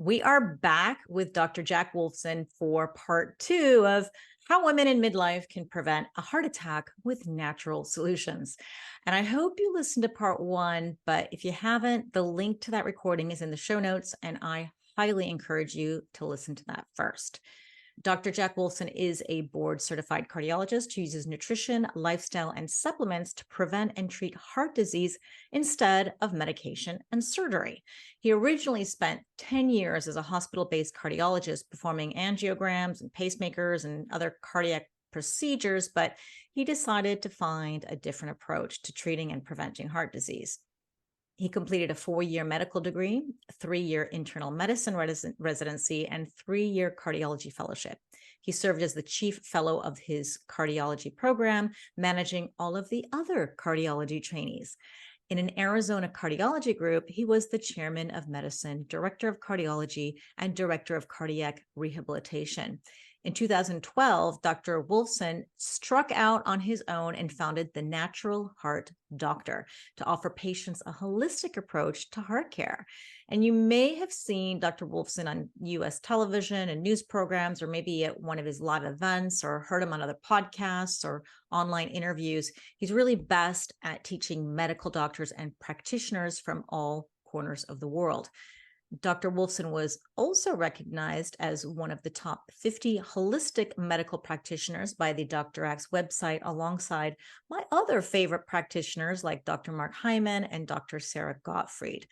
We are back with Dr. Jack Wolfson for part 2 of how women in midlife can prevent a heart attack with natural solutions. And I hope you listened to part 1, but if you haven't, the link to that recording is in the show notes, and I highly encourage you to listen to that first. Dr. Jack Wolfson is a board-certified cardiologist who uses nutrition, lifestyle, and supplements to prevent and treat heart disease instead of medication and surgery. He originally spent 10 years as a hospital-based cardiologist performing angiograms and pacemakers and other cardiac procedures, but he decided to find a different approach to treating and preventing heart disease. He completed a 4-year medical degree, a 3-year internal medicine residency, and 3-year cardiology fellowship. He served as the chief fellow of his cardiology program, managing all of the other cardiology trainees. In an Arizona cardiology group, he was the chairman of medicine, director of cardiology, and director of cardiac rehabilitation. In 2012, Dr. Wolfson struck out on his own and founded the Natural Heart Doctor to offer patients a holistic approach to heart care. And you may have seen Dr. Wolfson on US television and news programs, or maybe at one of his live events, or heard him on other podcasts or online interviews. He's really best at teaching medical doctors and practitioners from all corners of the world. Dr. Wolfson was also recognized as one of the top 50 holistic medical practitioners by the Dr. Axe website, alongside my other favorite practitioners like Dr. Mark Hyman and Dr. Sarah Gottfried.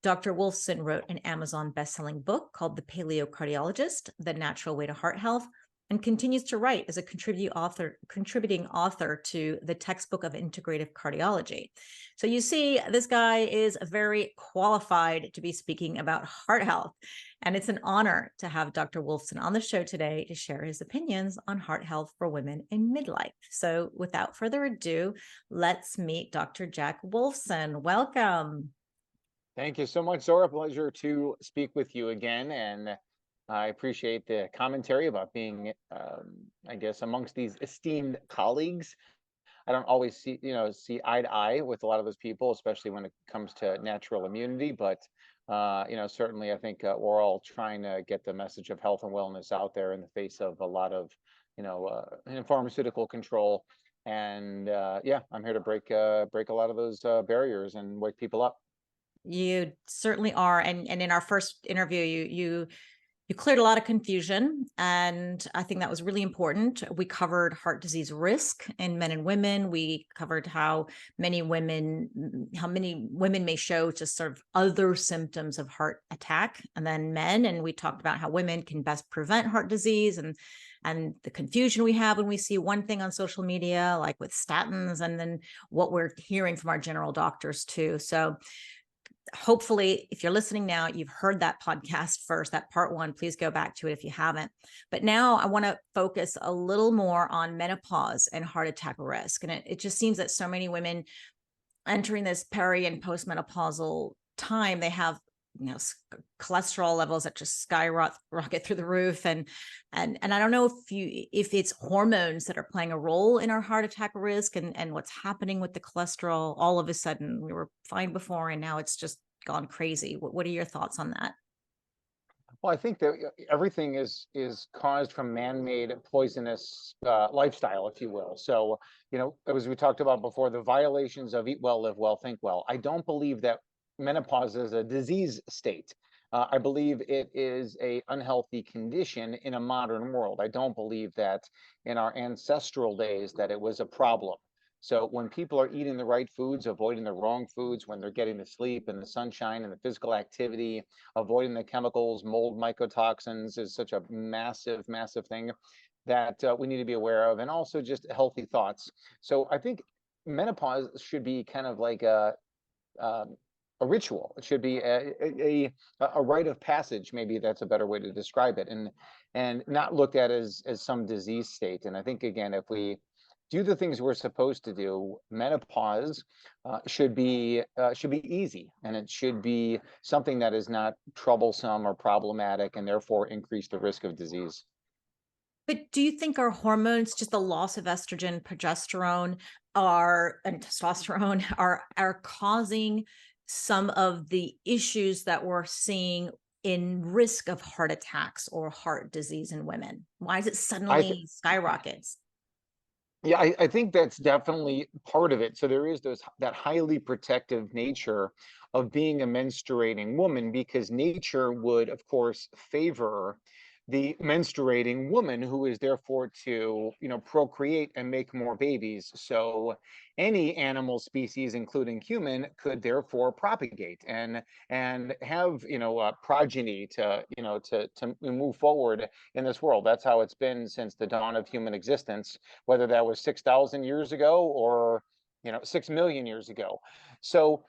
Dr. Wolfson wrote an Amazon best-selling book called The Paleocardiologist, The Natural Way to Heart Health, and continues to write as a contributing author to the Textbook of Integrative Cardiology. So you see, this guy is very qualified to be speaking about heart health. And it's an honor to have Dr. Wolfson on the show today to share his opinions on heart health for women in midlife. So without further ado, let's meet Dr. Jack Wolfson. Welcome. Thank you so much, Zora. Pleasure to speak with you again. And I appreciate the commentary about being, I guess, amongst these esteemed colleagues. I don't always see eye to eye with a lot of those people, especially when it comes to natural immunity. But, certainly I think we're all trying to get the message of health and wellness out there in the face of a lot of, pharmaceutical control. And I'm here to break a lot of those barriers and wake people up. You certainly are. And in our first interview, you cleared a lot of confusion, and I think that was really important. We covered heart disease risk in men and women. We covered how many women may show just sort of other symptoms of heart attack and then men. And we talked about how women can best prevent heart disease, and the confusion we have when we see one thing on social media, like with statins, and then what we're hearing from our general doctors too. So hopefully, if you're listening now, you've heard that podcast first, that part 1. Please go back to it if you haven't. But now I want to focus a little more on menopause and heart attack risk. And it just seems that so many women entering this peri and postmenopausal time, they have cholesterol levels that just skyrocket through the roof, and I don't know if it's hormones that are playing a role in our heart attack risk, and what's happening with the cholesterol. All of a sudden, we were fine before, and now it's just gone crazy. What are your thoughts on that? Well, I think that everything is caused from man-made poisonous lifestyle, if you will. So, as we talked about before, the violations of eat well, live well, think well. I don't believe that menopause is a disease state. I believe it is a unhealthy condition in a modern world. I don't believe that in our ancestral days that it was a problem. So when people are eating the right foods, avoiding the wrong foods, when they're getting the sleep and the sunshine and the physical activity, avoiding the chemicals, mold, mycotoxins is such a massive, massive thing that we need to be aware of, and also just healthy thoughts. So I think menopause should be kind of like a ritual. It should be a rite of passage. Maybe that's a better way to describe it, and not looked at as some disease state. And I think, again, if we do the things we're supposed to do, menopause should be easy, and it should be something that is not troublesome or problematic, and therefore increase the risk of disease. But do you think our hormones, just the loss of estrogen, progesterone, and testosterone, are causing some of the issues that we're seeing in risk of heart attacks or heart disease in women? Why is it I th- suddenly skyrockets? yeah, I think that's definitely part of it. So there is that highly protective nature of being a menstruating woman, because nature would, of course, favor the menstruating woman, who is therefore to, procreate and make more babies. So any animal species, including human, could therefore propagate and have, progeny to, to move forward in this world. That's how it's been since the dawn of human existence, whether that was 6,000 years ago or 6 million years ago. So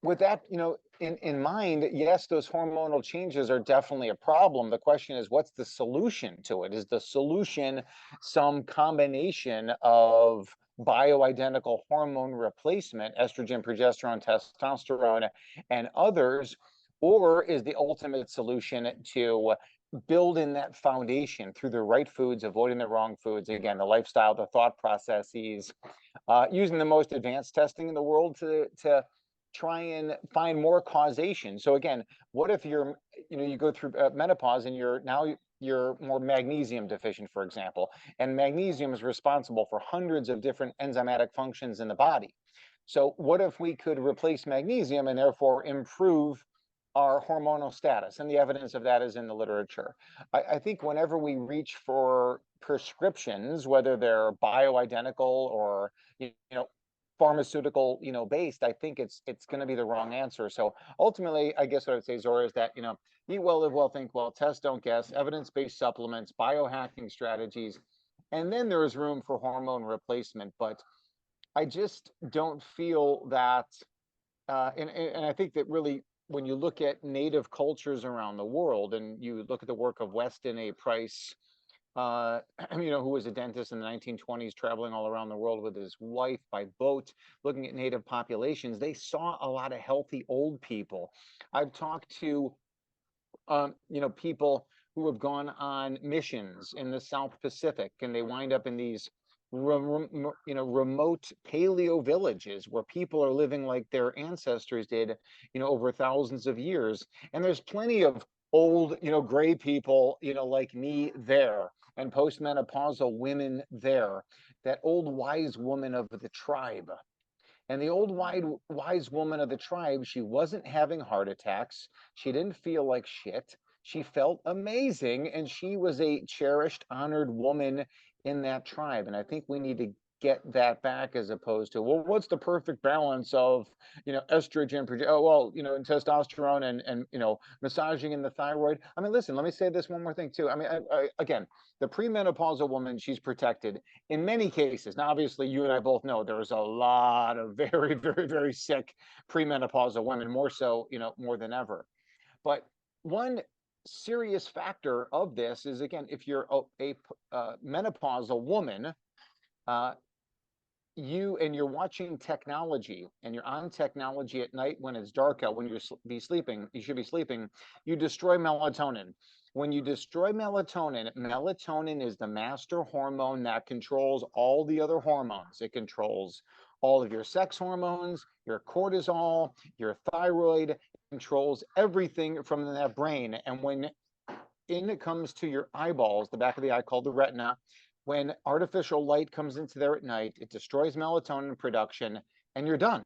with that, in mind, yes, those hormonal changes are definitely a problem. The question is, what's the solution to it? Is the solution some combination of bioidentical hormone replacement, estrogen, progesterone, testosterone, and others? Or is the ultimate solution to build in that foundation through the right foods, avoiding the wrong foods, again, the lifestyle, the thought processes, using the most advanced testing in the world to try and find more causation. So again, what if you go through menopause and you're more magnesium deficient, for example, and magnesium is responsible for hundreds of different enzymatic functions in the body. So what if we could replace magnesium and therefore improve our hormonal status? And the evidence of that is in the literature. I think whenever we reach for prescriptions, whether they're bioidentical or pharmaceutical based, I think it's going to be the wrong answer. So ultimately, I guess what I would say, Zora, is that eat well, live well, think well, test, don't guess, evidence-based supplements, biohacking strategies, and then there is room for hormone replacement. But I just don't feel that, and I think that really, when you look at native cultures around the world and you look at the work of Weston A. Price, who was a dentist in the 1920s, traveling all around the world with his wife by boat, looking at native populations, they saw a lot of healthy old people. I've talked to, people who have gone on missions in the South Pacific, and they wind up in these remote paleo villages where people are living like their ancestors did, over thousands of years. And there's plenty of old, gray people, like me there, and postmenopausal women there, that old wise woman of the tribe. And the old wise woman of the tribe, she wasn't having heart attacks. She didn't feel like shit. She felt amazing. And she was a cherished, honored woman in that tribe. And I think we need to get that back, as opposed to, well, what's the perfect balance of, estrogen, and testosterone and, massaging in the thyroid. I mean, listen, let me say this one more thing too. I mean, again, the premenopausal woman, she's protected in many cases. Now, obviously, you and I both know there's a lot of very, very, very sick premenopausal women, more so, more than ever. But one serious factor of this is, again, if you're a menopausal woman, uh, you're watching technology and you're on technology at night when it's dark out, when you should be sleeping, you destroy melatonin. When you destroy melatonin, melatonin is the master hormone that controls all the other hormones. It controls all of your sex hormones, your cortisol, your thyroid, controls everything from that brain. And when it comes to your eyeballs, the back of the eye called the retina, when artificial light comes into there at night, it destroys melatonin production and you're done.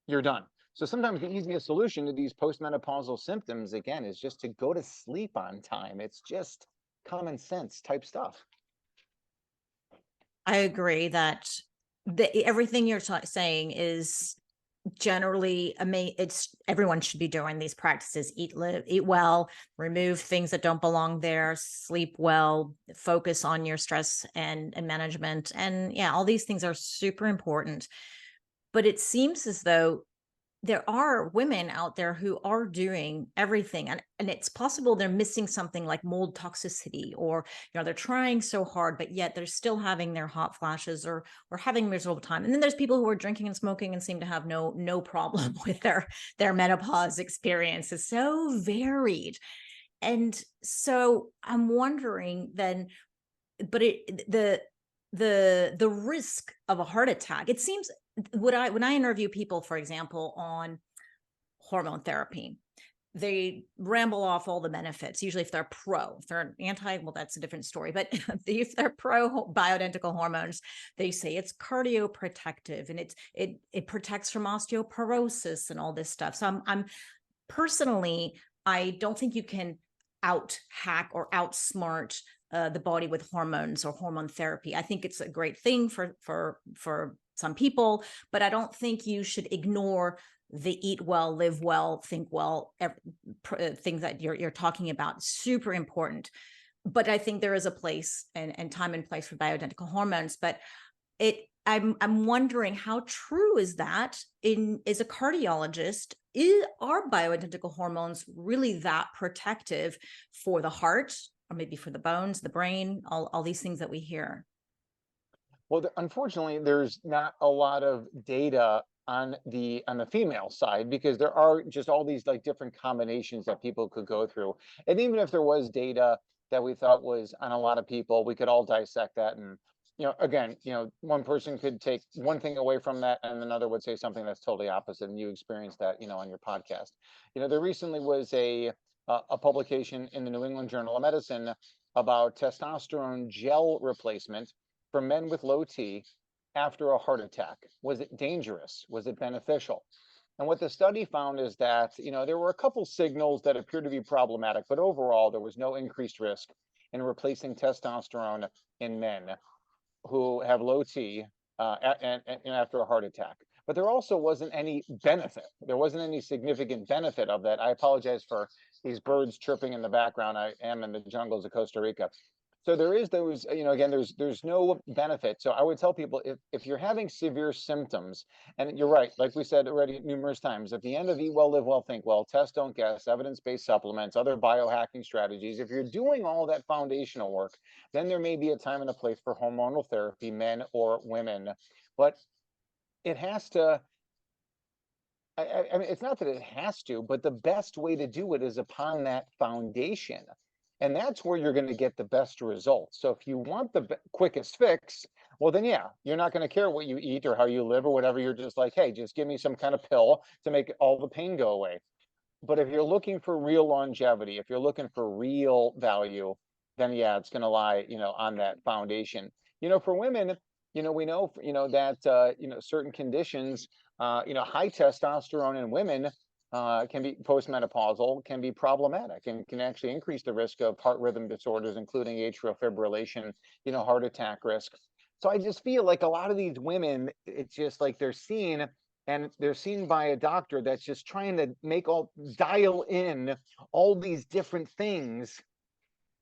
You're done. So sometimes the easiest solution to these postmenopausal symptoms, again, is just to go to sleep on time. It's just common sense type stuff. I agree that everything you're saying is generally it's everyone should be doing these practices: eat well, remove things that don't belong there, sleep well, focus on your stress and management, and yeah, all these things are super important. But it seems as though there are women out there who are doing everything, and it's possible they're missing something like mold toxicity, or they're trying so hard but yet they're still having their hot flashes or having miserable time. And then there's people who are drinking and smoking and seem to have no problem with their menopause experience. Is so varied. And so I'm wondering then, but the risk of a heart attack, it seems, when I interview people, for example, on hormone therapy, they ramble off all the benefits. Usually if they're pro, if they're anti, well, that's a different story. But if they're pro bioidentical hormones, they say it's cardioprotective and it protects from osteoporosis and all this stuff. So I'm personally, I don't think you can out hack or outsmart the body with hormones or hormone therapy. I think it's a great thing for some people, but I don't think you should ignore the eat well, live well, think well, things that you're talking about. Super important. But I think there is a place and time and place for bioidentical hormones. But I'm wondering how true is that as a cardiologist? Are bioidentical hormones really that protective for the heart, or maybe for the bones, the brain, all these things that we hear? Well, unfortunately, there's not a lot of data on the female side, because there are just all these like different combinations that people could go through. And even if there was data that we thought was on a lot of people, we could all dissect that. And, again, one person could take one thing away from that and another would say something that's totally opposite. And you experienced that, on your podcast. There recently was a publication in the New England Journal of Medicine about testosterone gel replacement for men with low T after a heart attack. Was it dangerous? Was it beneficial? And what the study found is that, there were a couple signals that appeared to be problematic, but overall, there was no increased risk in replacing testosterone in men who have low T and after a heart attack. But there also wasn't any benefit. There wasn't any significant benefit of that. I apologize for these birds chirping in the background. I am in the jungles of Costa Rica. So there is those, again, there's no benefit. So I would tell people, if you're having severe symptoms, and you're right, like we said already numerous times, at the end of Eat Well, Live Well, Think Well, test, don't guess, evidence-based supplements, other biohacking strategies, if you're doing all that foundational work, then there may be a time and a place for hormonal therapy, men or women. But it has to, I mean, it's not that it has to, but the best way to do it is upon that foundation. And that's where you're going to get the best results. So if you want the quickest fix, well, then, yeah, you're not going to care what you eat or how you live or whatever. You're just like, hey, just give me some kind of pill to make all the pain go away. But if you're looking for real longevity, if you're looking for real value, then yeah, it's going to lie, on that foundation. For women, we know, that, certain conditions, high testosterone in women can be postmenopausal, can be problematic, and can actually increase the risk of heart rhythm disorders, including atrial fibrillation, heart attack risk. So I just feel like a lot of these women, it's just like they're seen by a doctor that's just trying to dial in all these different things.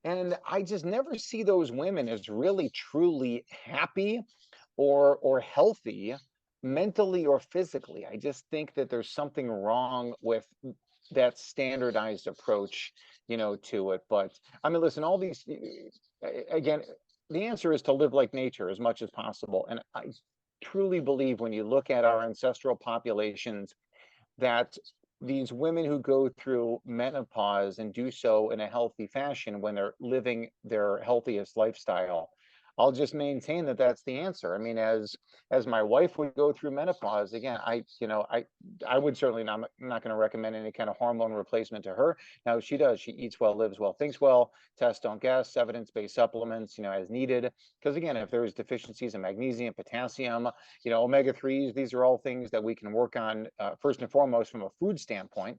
And I just never see those women as really truly happy or healthy mentally or physically. I just think that there's something wrong with that standardized approach, to it. But I mean, listen, all these, again, the answer is to live like nature as much as possible. And I truly believe when you look at our ancestral populations, that these women who go through menopause and do so in a healthy fashion when they're living their healthiest lifestyle, I'll just maintain that that's the answer. I mean, as my wife would go through menopause, again, I would certainly not, I'm not going to recommend any kind of hormone replacement to her. Now, she does. She eats well, lives well, thinks well, test, don't guess, evidence-based supplements, as needed. Because again, if there's deficiencies in magnesium, potassium, omega-3s, these are all things that we can work on first and foremost from a food standpoint.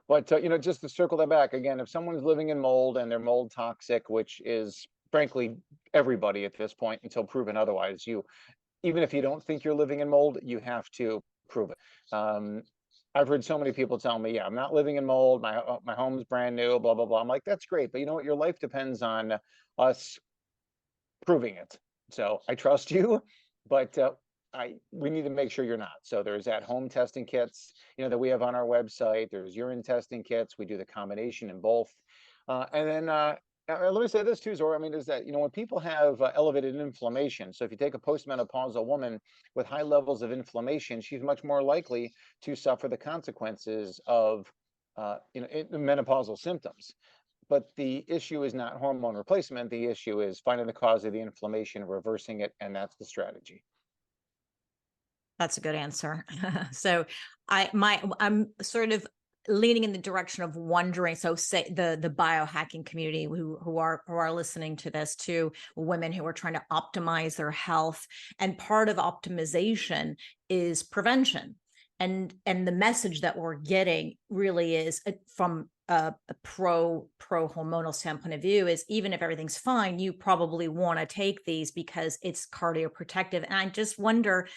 But, just to circle that back again, if someone's living in mold and they're mold toxic, which is frankly everybody at this point until proven otherwise, even if you don't think you're living in mold, you have to prove it. I've heard so many people tell me, yeah, I'm not living in mold, my home's brand new, blah blah blah. I'm like, that's great, but you know what, your life depends on us proving it. So I trust you, but we need to make sure you're not. So there's at-home testing kits, that we have on our website. There's urine testing kits. We do the combination in both. And then let me say this too, Zora. I mean, is that, when people have elevated inflammation, so if you take a postmenopausal woman with high levels of inflammation, she's much more likely to suffer the consequences of, menopausal symptoms. But the issue is not hormone replacement. The issue is finding the cause of the inflammation, reversing it, and that's the strategy. That's a good answer. So I'm sort of leaning in the direction of wondering. So say the biohacking community who are listening to this, to women who are trying to optimize their health. And part of optimization is prevention. And the message that we're getting really is from a pro hormonal standpoint of view is, even if everything's fine, you probably want to take these because it's cardioprotective. And I just wonder,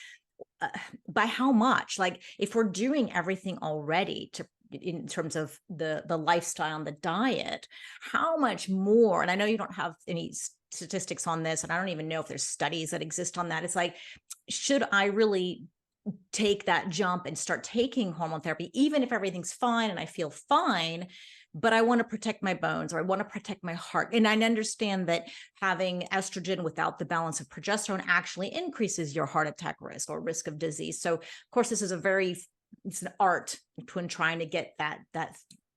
by how much? Like, if we're doing everything already to, in terms of the lifestyle and the diet, how much more? And I know you don't have any statistics on this, and I don't even know if there's studies that exist on that. It's like, should I really take that jump and start taking hormone therapy, even if everything's fine and I feel fine, but I want to protect my bones, or I want to protect my heart? And I understand that having estrogen without the balance of progesterone actually increases your heart attack risk or risk of disease. So of course, this is it's an art when trying to get that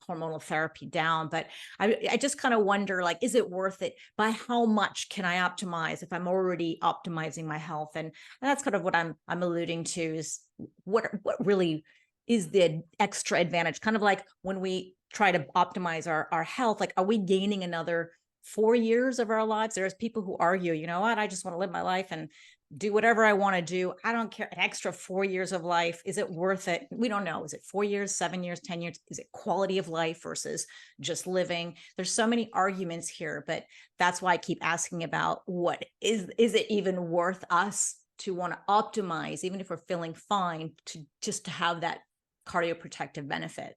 hormonal therapy down. But I just kind of wonder, like, is it worth it? By how much can I optimize if I'm already optimizing my health? And that's kind of what I'm alluding to, is what really is the extra advantage? Kind of like when we try to optimize our health, like, are we gaining another 4 years of our lives? There's people who argue, you know what, I just want to live my life and do whatever I want to do. I don't care. An extra 4 years of life, is it worth it? We don't know. Is it 4 years, 7 years, 10 years? Is it quality of life versus just living? There's so many arguments here, but that's why I keep asking about, what is it even worth us to want to optimize, even if we're feeling fine, to just to have that cardioprotective benefit?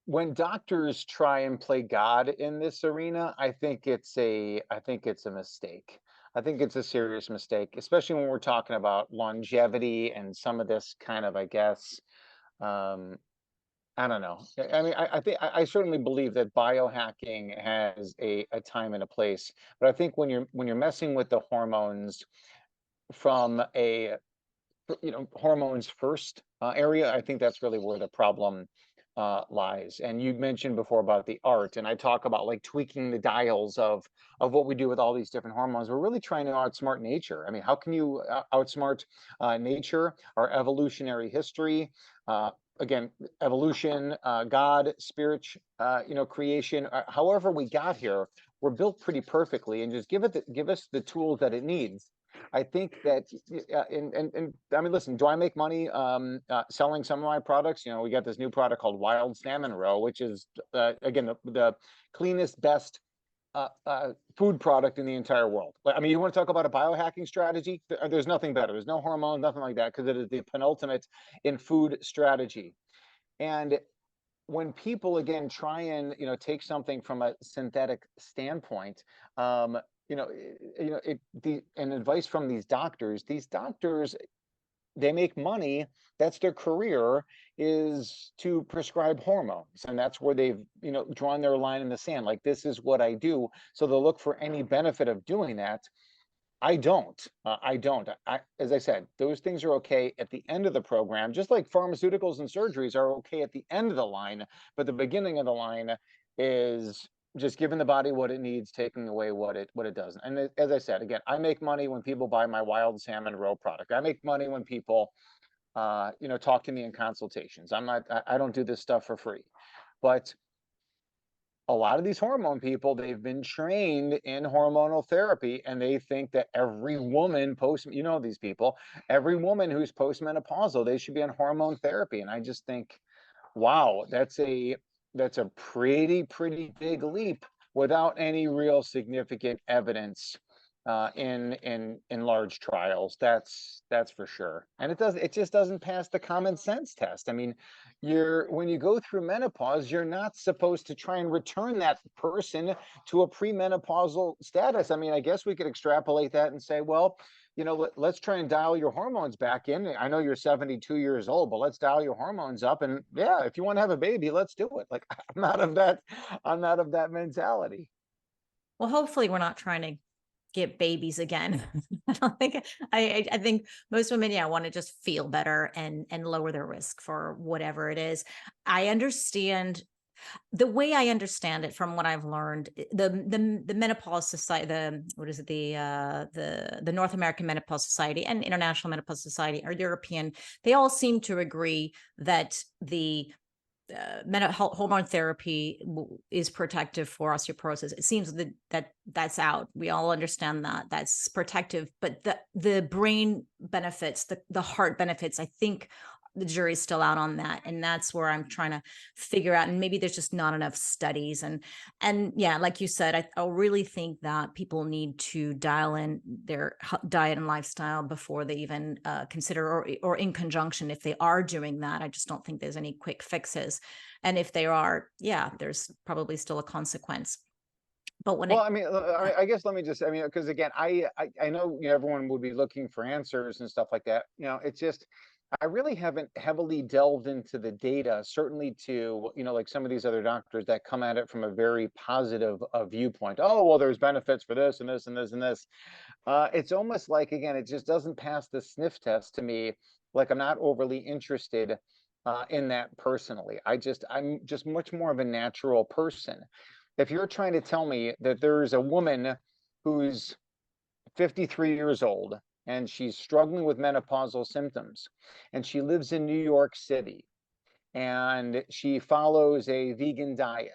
When doctors try and play God in this arena, I think it's a mistake. I think it's a serious mistake, especially when we're talking about longevity and some of this kind of, I guess, um, I don't know. I think I certainly believe that biohacking has a time and a place, but I think when you're messing with the hormones from a hormones first area, I think that's really where the problem lies. And you mentioned before about the art, and I talk about like tweaking the dials of what we do with all these different hormones. We're really trying to outsmart nature. I mean, how can you outsmart nature, our evolutionary history? Again, evolution, God, spirit, creation. However we got here, we're built pretty perfectly, and just give us the tools that it needs. I think that, and I mean, listen, do I make money selling some of my products? We got this new product called Wild Salmon Roe, which is, again, the cleanest, best food product in the entire world. I mean, you want to talk about a biohacking strategy? There's nothing better. There's no hormone, nothing like that, because it is the penultimate in food strategy. And when people, again, try and take something from a synthetic standpoint, and advice from these doctors, they make money. That's their career, is to prescribe hormones, and that's where they've drawn their line in the sand. Like, this is what I do. So they'll look for any benefit of doing that. I don't. As I said, those things are okay at the end of the program, just like pharmaceuticals and surgeries are okay at the end of the line. But the beginning of the line is just giving the body what it needs, taking away what it doesn't. And as I said, again, I make money when people buy my Wild Salmon Roe product. I make money when people, talk to me in consultations. I don't do this stuff for free. But a lot of these hormone people, they've been trained in hormonal therapy, and they think that every woman these people, every woman who's postmenopausal, they should be on hormone therapy. And I just think, wow, that's a pretty big leap without any real significant evidence in large trials. That's for sure. And it just doesn't pass the common sense test. I mean, when you go through menopause, you're not supposed to try and return that person to a premenopausal status. I mean, I guess we could extrapolate that and say, well, let's try and dial your hormones back in. I know you're 72 years old, but let's dial your hormones up. And yeah, if you want to have a baby, let's do it. Like, I'm not of that mentality. Well, hopefully we're not trying to get babies again. I don't think I think most women, want to just feel better and lower their risk for whatever it is. I understand The way I understand it from what I've learned, the Menopause Society, the what is it, the North American Menopause Society and International Menopause Society or European, they all seem to agree that the hormone therapy is protective for osteoporosis. It seems that's out. We all understand that that's protective, but the brain benefits, the heart benefits, I think the jury's still out on that, and that's where I'm trying to figure out. And maybe there's just not enough studies. And yeah, like you said, I really think that people need to dial in their diet and lifestyle before they even consider, or in conjunction if they are doing that. I just don't think there's any quick fixes, and if they are, yeah, there's probably still a consequence. But when Well, it I mean, I guess let me just, I mean, because again, I know, you know, everyone would be looking for answers and stuff like that. You know, it's just, I really haven't heavily delved into the data, certainly to, you know, like some of these other doctors that come at it from a very positive viewpoint. Oh, well, there's benefits for this and this and this and this. It's almost like, again, it just doesn't pass the sniff test to me. Like I'm not overly interested in that personally. I'm just much more of a natural person. If you're trying to tell me that there's a woman who's 53 years old and she's struggling with menopausal symptoms and she lives in New York City and she follows a vegan diet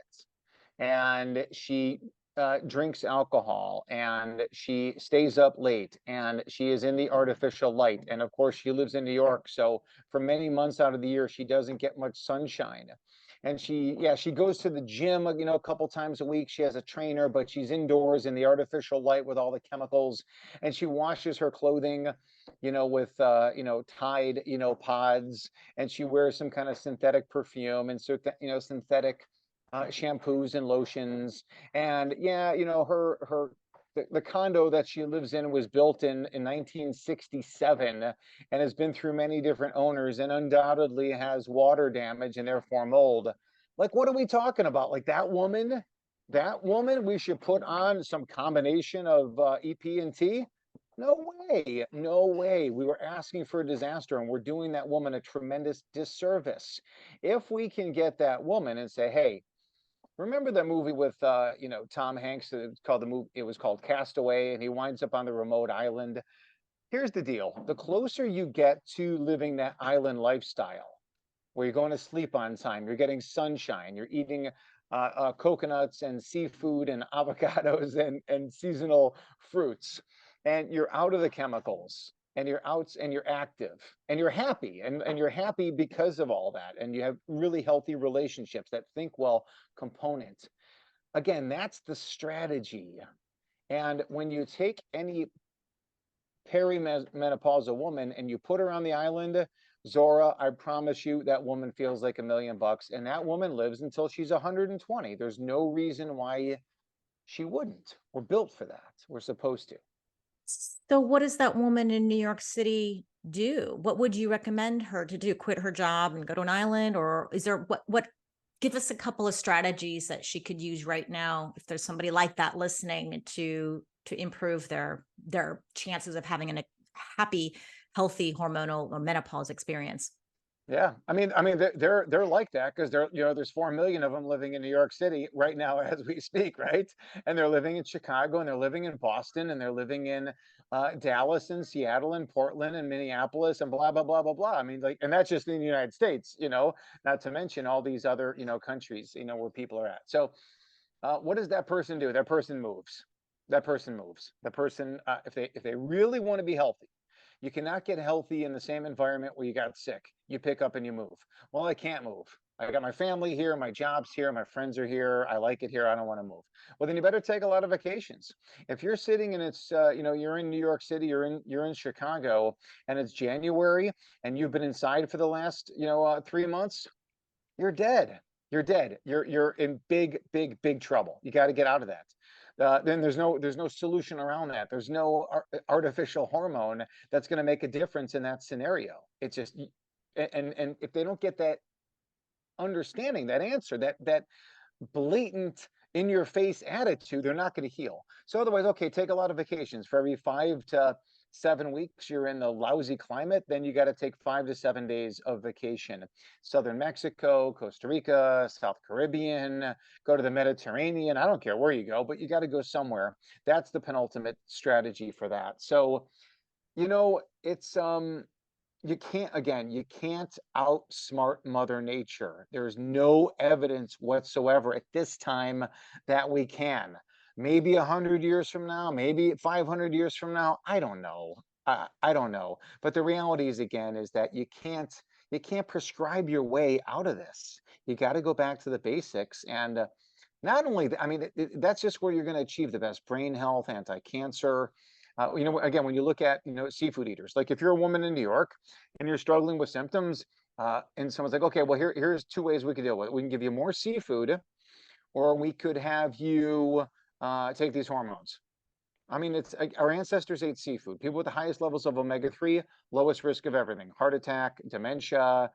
and she drinks alcohol and she stays up late and she is in the artificial light. And of course, she lives in New York. So for many months out of the year, she doesn't get much sunshine. And she goes to the gym, you know, a couple times a week. She has a trainer, but she's indoors in the artificial light with all the chemicals. And she washes her clothing, you know, with, you know, Tide, you know, pods. And she wears some kind of synthetic perfume and, so, you know, synthetic shampoos and lotions. And yeah, you know, the condo that she lives in was built in 1967 and has been through many different owners and undoubtedly has water damage and therefore mold. Like, what are we talking about? Like that woman, we should put on some combination of EP and T? No way, no way. We were asking for a disaster and we're doing that woman a tremendous disservice. If we can get that woman and say, hey, remember the movie with you know, Tom Hanks? It was called Castaway, and he winds up on the remote island. Here's the deal: the closer you get to living that island lifestyle, where you're going to sleep on time, you're getting sunshine, you're eating coconuts and seafood and avocados and seasonal fruits, and you're out of the chemicals and you're out and you're active and you're happy and you're happy because of all that, and you have really healthy relationships, that think well component. Again, that's the strategy. And when you take any perimenopausal woman and you put her on the island, Zora, I promise you that woman feels like $1,000,000, and that woman lives until she's 120. There's no reason why she wouldn't. We're built for that. We're supposed to. So what does that woman in New York City do? What would you recommend her to do? Quit her job and go to an island? Or is there what give us a couple of strategies that she could use right now if there's somebody like that listening to improve their chances of having a happy, healthy hormonal or menopause experience? Yeah, they're like that because you know, there's 4 million of them living in New York City right now as we speak, right? And they're living in Chicago and they're living in Boston and they're living in Dallas and Seattle and Portland and Minneapolis and blah blah blah blah blah. I mean, like, and that's just in the United States, you know, not to mention all these other, you know, countries, you know, where people are at. So, what does that person do? That person moves. That person moves. The person, if they really want to be healthy, you cannot get healthy in the same environment where you got sick. You pick up and you move. Well, I can't move. I got my family here, my job's here, my friends are here. I like it here. I don't want to move. Well, then you better take a lot of vacations. If you're sitting and it's, you know, you're in New York City, you're in Chicago, and it's January, and you've been inside for the last, you know, 3 months, you're dead. You're dead. You're in big trouble. You got to get out of that. Then there's no solution around that. There's no artificial hormone that's going to make a difference in that scenario. It's just, and if they don't get that understanding, that answer, that blatant in your face attitude, they're not going to heal. So otherwise, okay, take a lot of vacations. For every 5 to 7 weeks you're in the lousy climate, then you got to take 5 to 7 days of vacation. Southern Mexico, Costa Rica, South Caribbean, go to the Mediterranean. I don't care where you go, but you got to go somewhere. That's the penultimate strategy for that. So, it's you can't outsmart Mother Nature. There's no evidence whatsoever at this time that we can. Maybe 100 years from now, maybe 500 years from now, I don't know. I don't know. But the reality is, again, is that you can't prescribe your way out of this. You got to go back to the basics. And not only, that's just where you're going to achieve the best brain health, anti-cancer. Again, when you look at, seafood eaters, like if you're a woman in New York and you're struggling with symptoms, and someone's like, okay, well, here's 2 ways we could deal with it. We can give you more seafood, or we could have you take these hormones. It's our ancestors ate seafood. People with the highest levels of omega-3, lowest risk of everything: heart attack, dementia,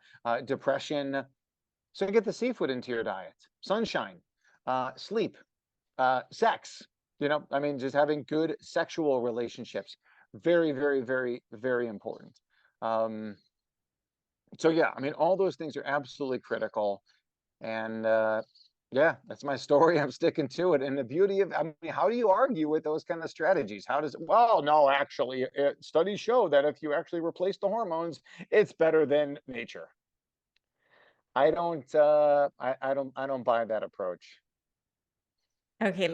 depression. So you get the seafood into your diet. Sunshine, sleep, sex. Just having good sexual relationships, very, very, very, very important. So yeah, all those things are absolutely critical. And yeah, that's my story. I'm sticking to it. And the beauty of, how do you argue with those kind of strategies? Well, no, actually, studies show that if you actually replace the hormones, it's better than nature. I don't buy that approach. Okay,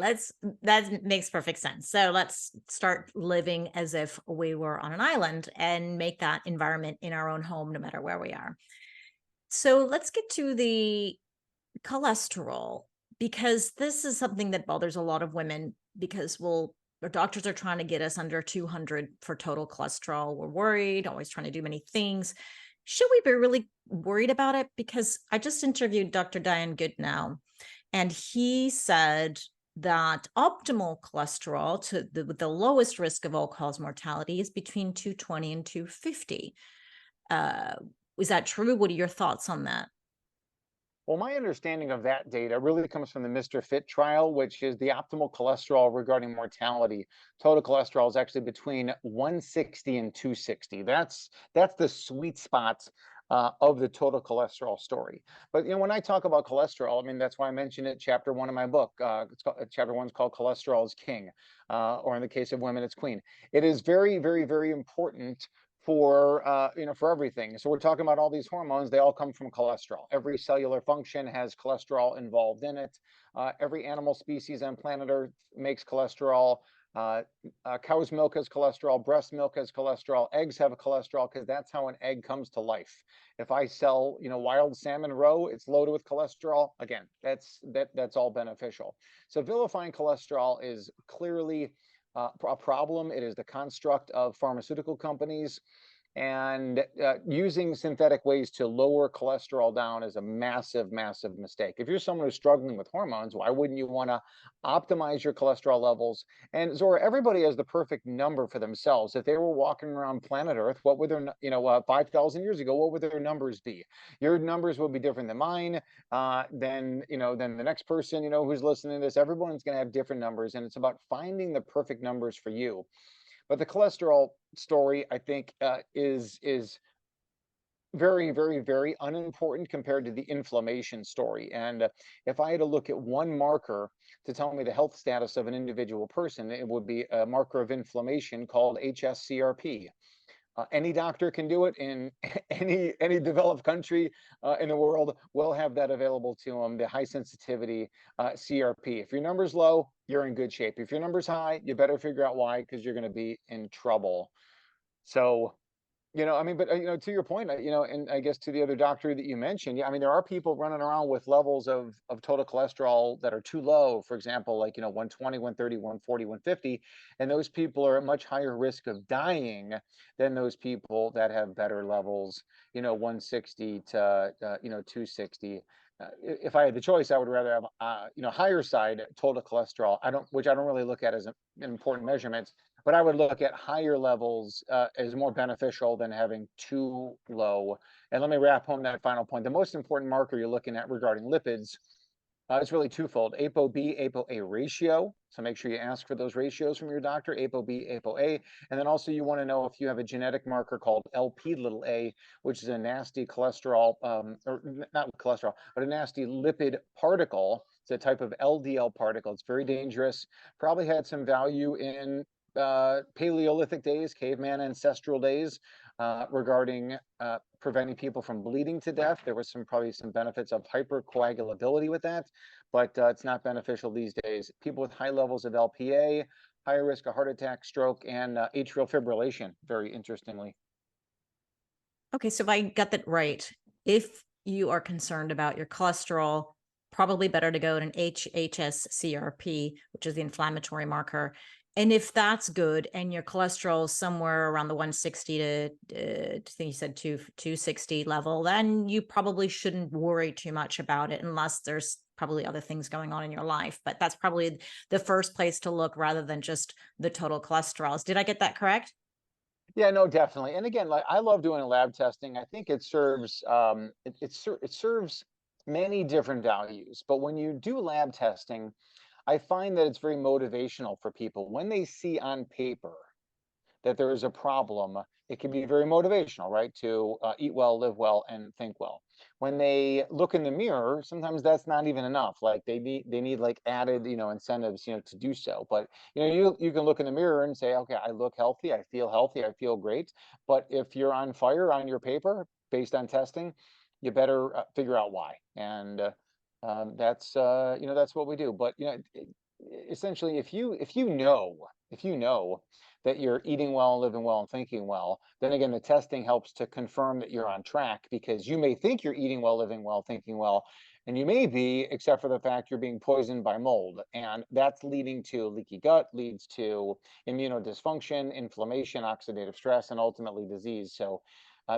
that makes perfect sense. So let's start living as if we were on an island and make that environment in our own home, no matter where we are. So let's get to the cholesterol, because this is something that bothers a lot of women, because our doctors are trying to get us under 200 for total cholesterol. We're worried, always trying to do many things. Should we be really worried about it? Because I just interviewed Dr. Diane Goodnow, and he said that optimal cholesterol with the lowest risk of all-cause mortality is between 220 and 250. Is that true? What are your thoughts on that? Well, my understanding of that data really comes from the Mr. Fit trial, which is the optimal cholesterol regarding mortality. Total cholesterol is actually between 160 and 260. That's the sweet spot of the total cholesterol story. But when I talk about cholesterol, that's why I mentioned it. Chapter 1 of my book, chapter 1 is called "Cholesterol is King," or in the case of women, it's Queen. It is very, very, very important for for everything. So we're talking about all these hormones. They all come from cholesterol. Every cellular function has cholesterol involved in it. Every animal species on planet Earth makes cholesterol. Cow's milk has cholesterol. Breast milk has cholesterol. Eggs have a cholesterol, because that's how an egg comes to life. If I sell wild salmon roe, it's loaded with cholesterol. Again, that's all beneficial. So vilifying cholesterol is clearly a problem. It is the construct of pharmaceutical companies, and using synthetic ways to lower cholesterol down is a massive, massive mistake. If you're someone who's struggling with hormones, why wouldn't you want to optimize your cholesterol levels? And Zora, everybody has the perfect number for themselves. If they were walking around planet Earth, what would their, 5,000 years ago, what would their numbers be? Your numbers will be different than mine, than the next person, who's listening to this. Everyone's going to have different numbers, and it's about finding the perfect numbers for you. But the cholesterol story, I think, is very, very, very unimportant compared to the inflammation story. And if I had to look at one marker to tell me the health status of an individual person, it would be a marker of inflammation called HSCRP. Any doctor can do it in any developed country in the world. Will have that available to them. The high sensitivity CRP. If your number's low, you're in good shape. If your number's high, you better figure out why, because you're going to be in trouble. So but to your point, and I guess to the other doctor that you mentioned, yeah, there are people running around with levels of total cholesterol that are too low. For example, like 120, 130, 140, 150, and those people are at much higher risk of dying than those people that have better levels, 160 to 260. If I had the choice, I would rather have higher side total cholesterol. Which I don't really look at as an important measurement, but I would look at higher levels as more beneficial than having too low. And let me wrap home that final point. The most important marker you're looking at regarding lipids It's really twofold: ApoB, ApoA ratio. So make sure you ask for those ratios from your doctor: ApoB, ApoA, and then also you want to know if you have a genetic marker called Lp(a), which is a nasty cholesterol, not cholesterol, but a nasty lipid particle. It's a type of LDL particle. It's very dangerous. Probably had some value in Paleolithic days, caveman ancestral days, regarding preventing people from bleeding to death. There was probably some benefits of hypercoagulability with that, but it's not beneficial these days. People with high levels of LPA, higher risk of heart attack, stroke, and atrial fibrillation, very interestingly. Okay, so if I got that right, if you are concerned about your cholesterol, probably better to go to an HHS-CRP, which is the inflammatory marker. And if that's good and your cholesterol is somewhere around the 160 to, I think you said 260 level, then you probably shouldn't worry too much about it unless there's probably other things going on in your life. But that's probably the first place to look rather than just the total cholesterol. Did I get that correct? Yeah, no, definitely. And again, like, I love doing lab testing. I think it serves it serves many different values. But when you do lab testing, I find that it's very motivational for people when they see on paper that there is a problem. It can be very motivational, right? To eat well, live well, and think well. When they look in the mirror, sometimes that's not even enough. Like they need like added, incentives, to do so. But you can look in the mirror and say, okay, I look healthy, I feel great. But if you're on fire on your paper based on testing, you better figure out why. And that's what we do. But essentially, if you know that you're eating well, living well, and thinking well, then again, the testing helps to confirm that you're on track, because you may think you're eating well, living well, thinking well, and you may be, except for the fact you're being poisoned by mold. And that's leading to leaky gut, leads to immunodysfunction, inflammation, oxidative stress, and ultimately disease. So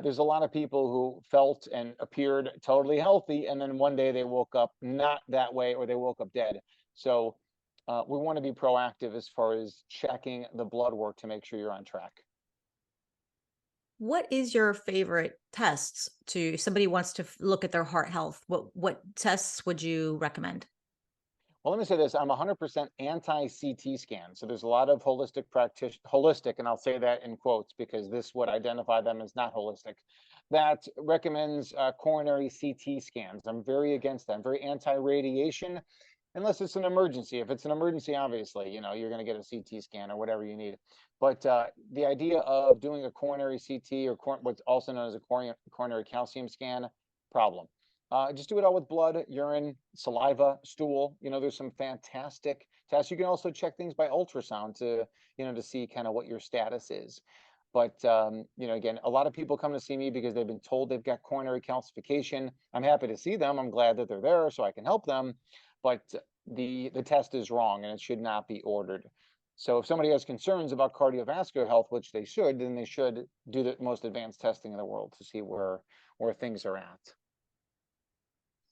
there's a lot of people who felt and appeared totally healthy, and then one day they woke up not that way, or they woke up dead. So we want to be proactive as far as checking the blood work to make sure you're on track. What is your favorite tests to somebody who wants to look at their heart health? What tests would you recommend? Well, let me say this: I'm 100% anti-CT scan. So there's a lot of holistic, and I'll say that in quotes because this would identify them as not holistic, that recommends coronary CT scans. I'm very against that. I'm very anti-radiation, unless it's an emergency. If it's an emergency, obviously, you're going to get a CT scan or whatever you need. But the idea of doing a coronary CT, or what's also known as a coronary calcium scan, problem. Just do it all with blood, urine, saliva, stool. There's some fantastic tests. You can also check things by ultrasound to see kind of what your status is. But again, a lot of people come to see me because they've been told they've got coronary calcification. I'm happy to see them. I'm glad that they're there so I can help them. But the test is wrong and it should not be ordered. So if somebody has concerns about cardiovascular health, which they should, then they should do the most advanced testing in the world to see where things are at.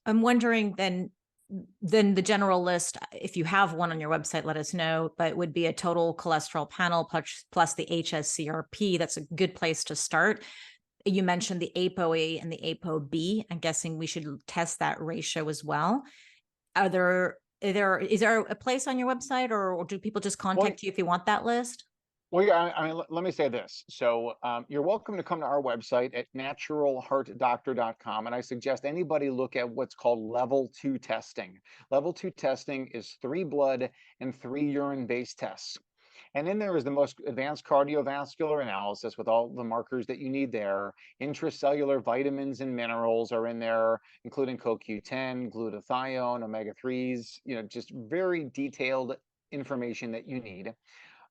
I'm wondering then the general list, if you have one on your website, let us know, but it would be a total cholesterol panel plus the HSCRP. That's a good place to start. You mentioned the ApoA and the ApoB. I'm guessing we should test that ratio as well. Is there a place on your website, or do people just contact you if you want that list? Well, yeah, I mean, let me say this. So you're welcome to come to our website at naturalheartdoctor.com. And I suggest anybody look at what's called level 2 testing. Level 2 testing is 3 blood and 3 urine-based tests. And in there is the most advanced cardiovascular analysis with all the markers that you need there. Intracellular vitamins and minerals are in there, including CoQ10, glutathione, omega-3s, just very detailed information that you need.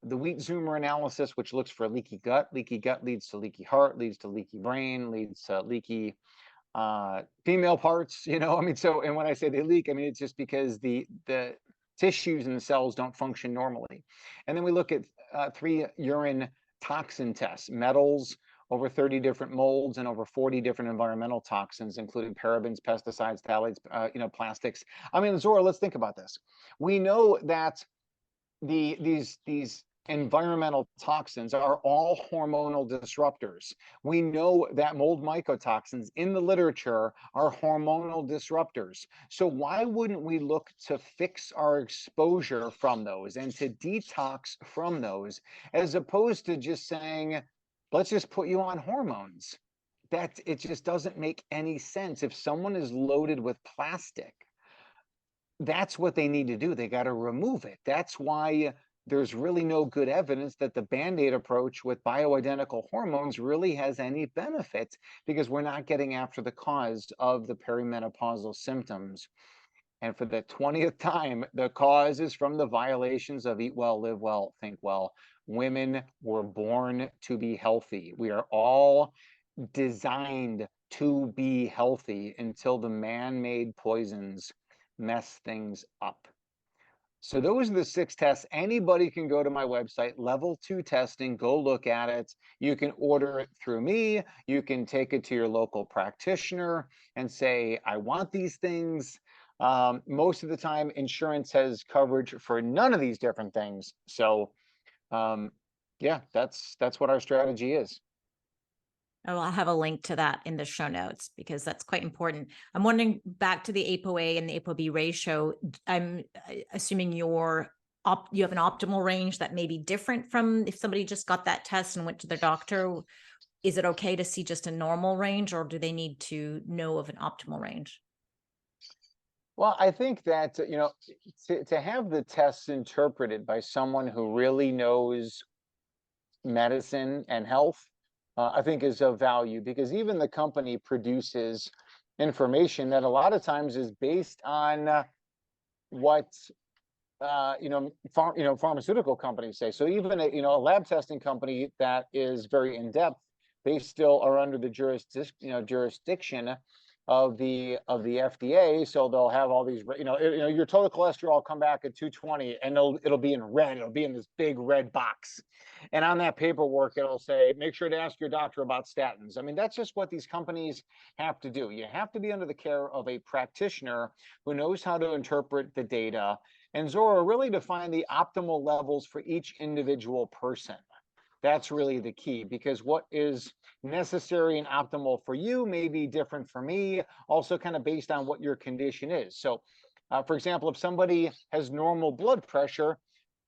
The wheat zoomer analysis, which looks for leaky gut. Leaky gut leads to leaky heart, leads to leaky brain, leads to leaky female parts. I mean, so, and when I say they leak, I mean, it's just because the tissues and the cells don't function normally. And then we look at 3 urine toxin tests: metals, over 30 different molds, and over 40 different environmental toxins, including parabens, pesticides, phthalates, plastics. I mean, Zora, let's think about this. We know that these environmental toxins are all hormonal disruptors. We know that mold mycotoxins in the literature are hormonal disruptors. So why wouldn't we look to fix our exposure from those and to detox from those, as opposed to just saying, let's just put you on hormones? That it just doesn't make any sense. If someone is loaded with plastic, that's what they need to do. They got to remove it. That's why there's really no good evidence that the Band-Aid approach with bioidentical hormones really has any benefit, because we're not getting after the cause of the perimenopausal symptoms. And for the 20th time, the cause is from the violations of eat well, live well, think well. Women were born to be healthy. We are all designed to be healthy until the man-made poisons mess things up. So those are the 6 tests. Anybody can go to my website, Level 2 Testing, go look at it. You can order it through me. You can take it to your local practitioner and say, I want these things. Most of the time, insurance has coverage for none of these different things. So yeah, that's what our strategy is. Oh, I'll have a link to that in the show notes because that's quite important. I'm wondering, back to the ApoA and the ApoB ratio. I'm assuming you have an optimal range that may be different from if somebody just got that test and went to their doctor. Is it okay to see just a normal range, or do they need to know of an optimal range? Well, I think that, to have the tests interpreted by someone who really knows medicine and health, I think is of value, because even the company produces information that a lot of times is based on what pharmaceutical companies say. So even a lab testing company that is very in depth, they still are under the jurisdiction of the FDA. So they'll have all these, your total cholesterol come back at 220, and it'll be in red. It'll be in this big red box, and on that paperwork it'll say, make sure to ask your doctor about statins. I mean, that's just what these companies have to do. You have to be under the care of a practitioner who knows how to interpret the data and Zora really to find the optimal levels for each individual person. That's really the key, because what is necessary and optimal for you may be different for me, also kind of based on what your condition is. So, for example, if somebody has normal blood pressure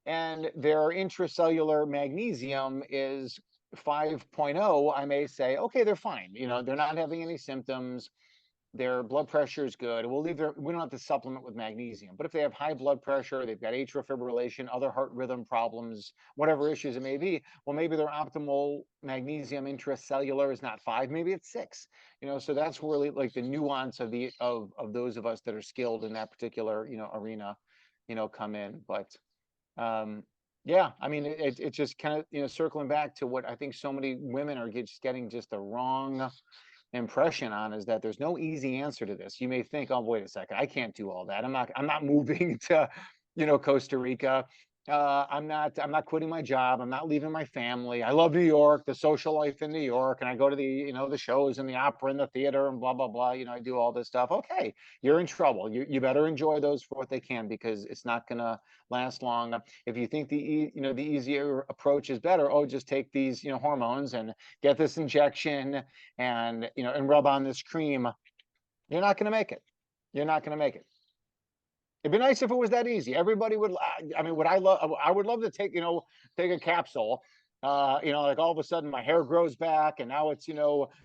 and their intracellular magnesium is 5.0, I may say, okay, they're fine. They're not having any symptoms. Their blood pressure is good. We don't have to supplement with magnesium. But if they have high blood pressure, they've got atrial fibrillation, other heart rhythm problems, whatever issues it may be, well, maybe their optimal magnesium intracellular is not 5, maybe it's 6. So that's really like the nuance of those of us that are skilled in that particular arena, come in. But yeah, I mean, it's just kind of circling back to what I think so many women are getting just the wrong impression on, is that there's no easy answer to this. You may think, oh, wait a second, I can't do all that. I'm not moving to, Costa Rica. I'm not quitting my job. I'm not leaving my family. I love New York, the social life in New York, and I go to the shows and the opera and the theater and blah, blah, blah. I do all this stuff. Okay, you're in trouble. You better enjoy those for what they can, because it's not gonna last long. If you think the easier approach is better, just take these, hormones and get this injection and, and rub on this cream, you're not gonna make it. You're not gonna make it. It'd be nice if it was that easy. Everybody would. I mean, I would love to take a capsule. Like all of a sudden my hair grows back and now it's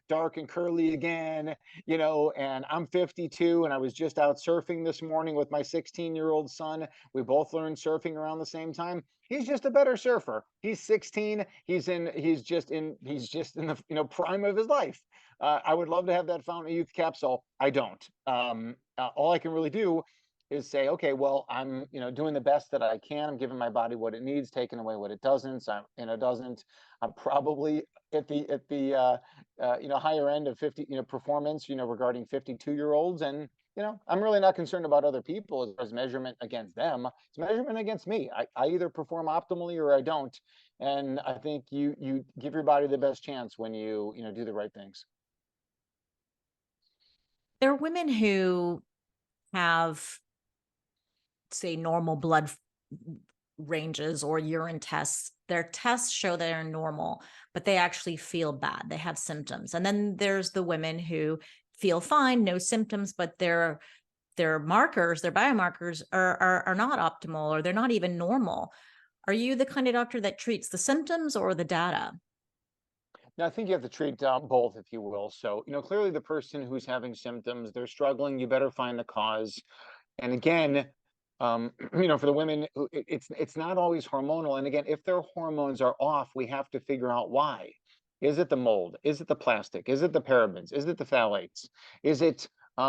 dark and curly again. And I'm 52 and I was just out surfing this morning with my 16-year-old son. We both learned surfing around the same time. He's just a better surfer. He's 16. He's just in the prime of his life. I would love to have that fountain of youth capsule. I don't. All I can really do is say, okay, well, I'm doing the best that I can. I'm giving my body what it needs, taking away what it doesn't. So I'm probably at the higher end of 50 performance regarding 52-year-olds, and I'm really not concerned about other people as far as measurement against them. It's measurement against me. I either perform optimally or I don't, and I think you give your body the best chance when you do the right things. There are women who have, say, normal blood ranges or urine tests, their tests show they're normal, but they actually feel bad. They have symptoms. And then there's the women who feel fine, no symptoms, but their markers, their biomarkers are not optimal, or they're not even normal. Are you the kind of doctor that treats the symptoms or the data? Now, I think you have to treat both, if you will. So, clearly the person who's having symptoms, they're struggling, you better find the cause. And again, for the women, it's not always hormonal. And again, if their hormones are off, we have to figure out why. Is it the mold? Is it the plastic? Is it the parabens? Is it the phthalates? Is it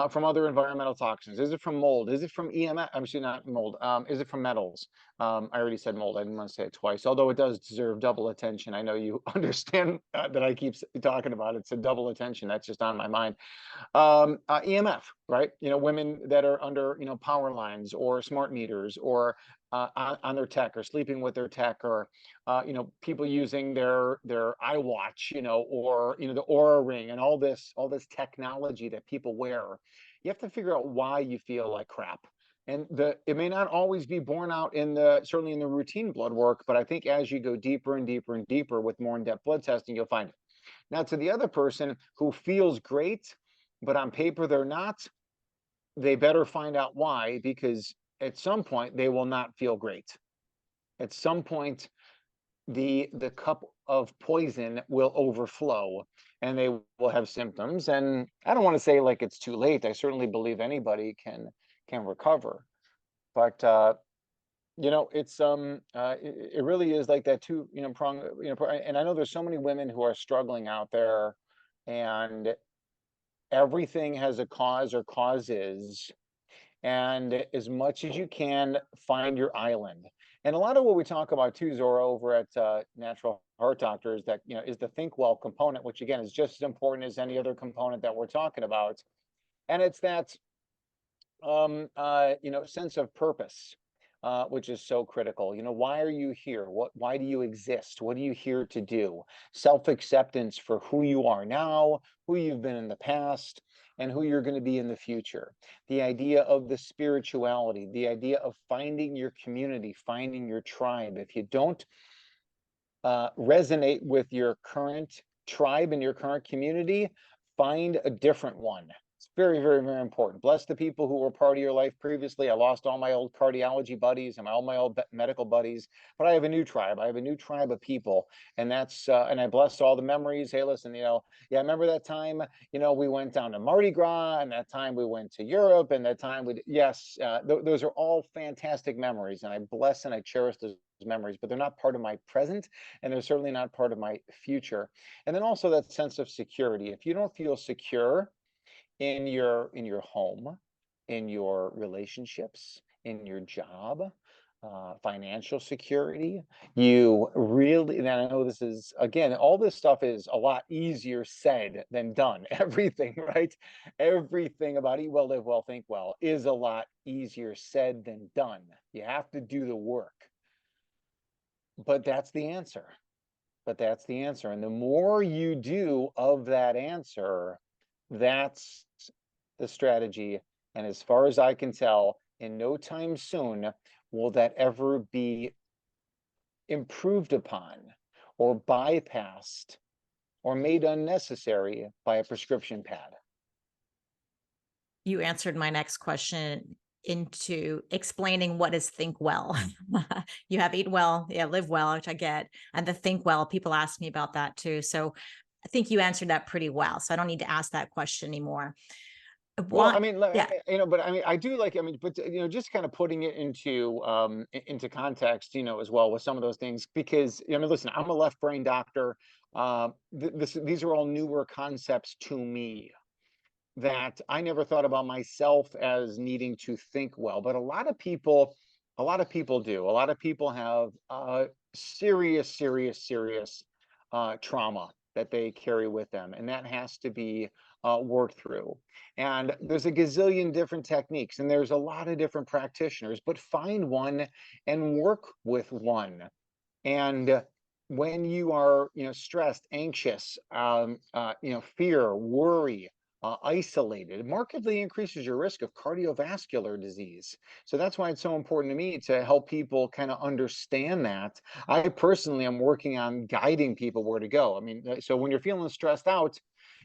from other environmental toxins? Is it from mold? Is it from EMF? I'm actually not mold. Is it from metals? I already said mold. I didn't want to say it twice, although it does deserve double attention. I know you understand that I keep talking about it. It's a double attention. That's just on my mind. EMF, right? Women that are under, power lines or smart meters, or on their tech, or sleeping with their tech, or people using their iWatch, or the Aura Ring, and all this technology that people wear. You have to figure out why you feel like crap. And it may not always be borne out certainly in the routine blood work, but I think as you go deeper and deeper and deeper with more in-depth blood testing, you'll find it. Now, to the other person who feels great, but on paper they're not, they better find out why, because at some point they will not feel great. At some point, the cup of poison will overflow and they will have symptoms. And I don't want to say like it's too late. I certainly believe anybody can recover. But it's it really is like that two prong, and I know there's so many women who are struggling out there, and everything has a cause or causes. And as much as you can, find your island. And a lot of what we talk about too, Zora, over at Natural Heart Doctors, that is the think well component, which again is just as important as any other component that we're talking about. And it's that sense of purpose, which is so critical. Why are you here? Why do you exist? What are you here to do? Self-acceptance for who you are now, who you've been in the past, and who you're going to be in the future. The idea of the spirituality, the idea of finding your community, finding your tribe. If you don't resonate with your current tribe and your current community, find a different one. It's very, very, very important. Bless the people who were part of your life previously. I lost all my old cardiology buddies and all my old medical buddies, but I have a new tribe. I have a new tribe of people, and that's and I bless all the memories. Hey, listen, yeah, I remember that time. We went down to Mardi Gras, and that time we went to Europe, and that time yes, those are all fantastic memories, and I bless and I cherish those memories, but they're not part of my present, and they're certainly not part of my future. And then also that sense of security. If you don't feel secure in your home, in your relationships, in your job, financial security, you really, and I know this is, again, all this stuff is a lot easier said than done. Everything, right? Everything about eat well, live well, think well is a lot easier said than done. You have to do the work. But that's the answer. And the more you do of that answer, that's the strategy. And as far as I can tell, in no time soon will that ever be improved upon or bypassed or made unnecessary by a prescription pad. You answered my next question into explaining what is think well. You have eat well, yeah, live well, which I get. And the think well, people ask me about that too. So I think you answered that pretty well. So I don't need to ask that question anymore. Well, I mean, Yeah. but I mean, I do like, but just kind of putting it into context, as well with some of those things, because, listen, I'm a left brain doctor. These are all newer concepts to me that I never thought about myself as needing to think well, but a lot of people do. A lot of people have serious trauma that they carry with them, and that has to be worked through. And there's a gazillion different techniques, and there's a lot of different practitioners, but find one and work with one. And when you are, stressed, anxious, fear, worry, isolated, it markedly increases your risk of cardiovascular disease. So that's why it's so important to me to help people kind of understand that. I personally am working on guiding people where to go. I mean, so when you're feeling stressed out,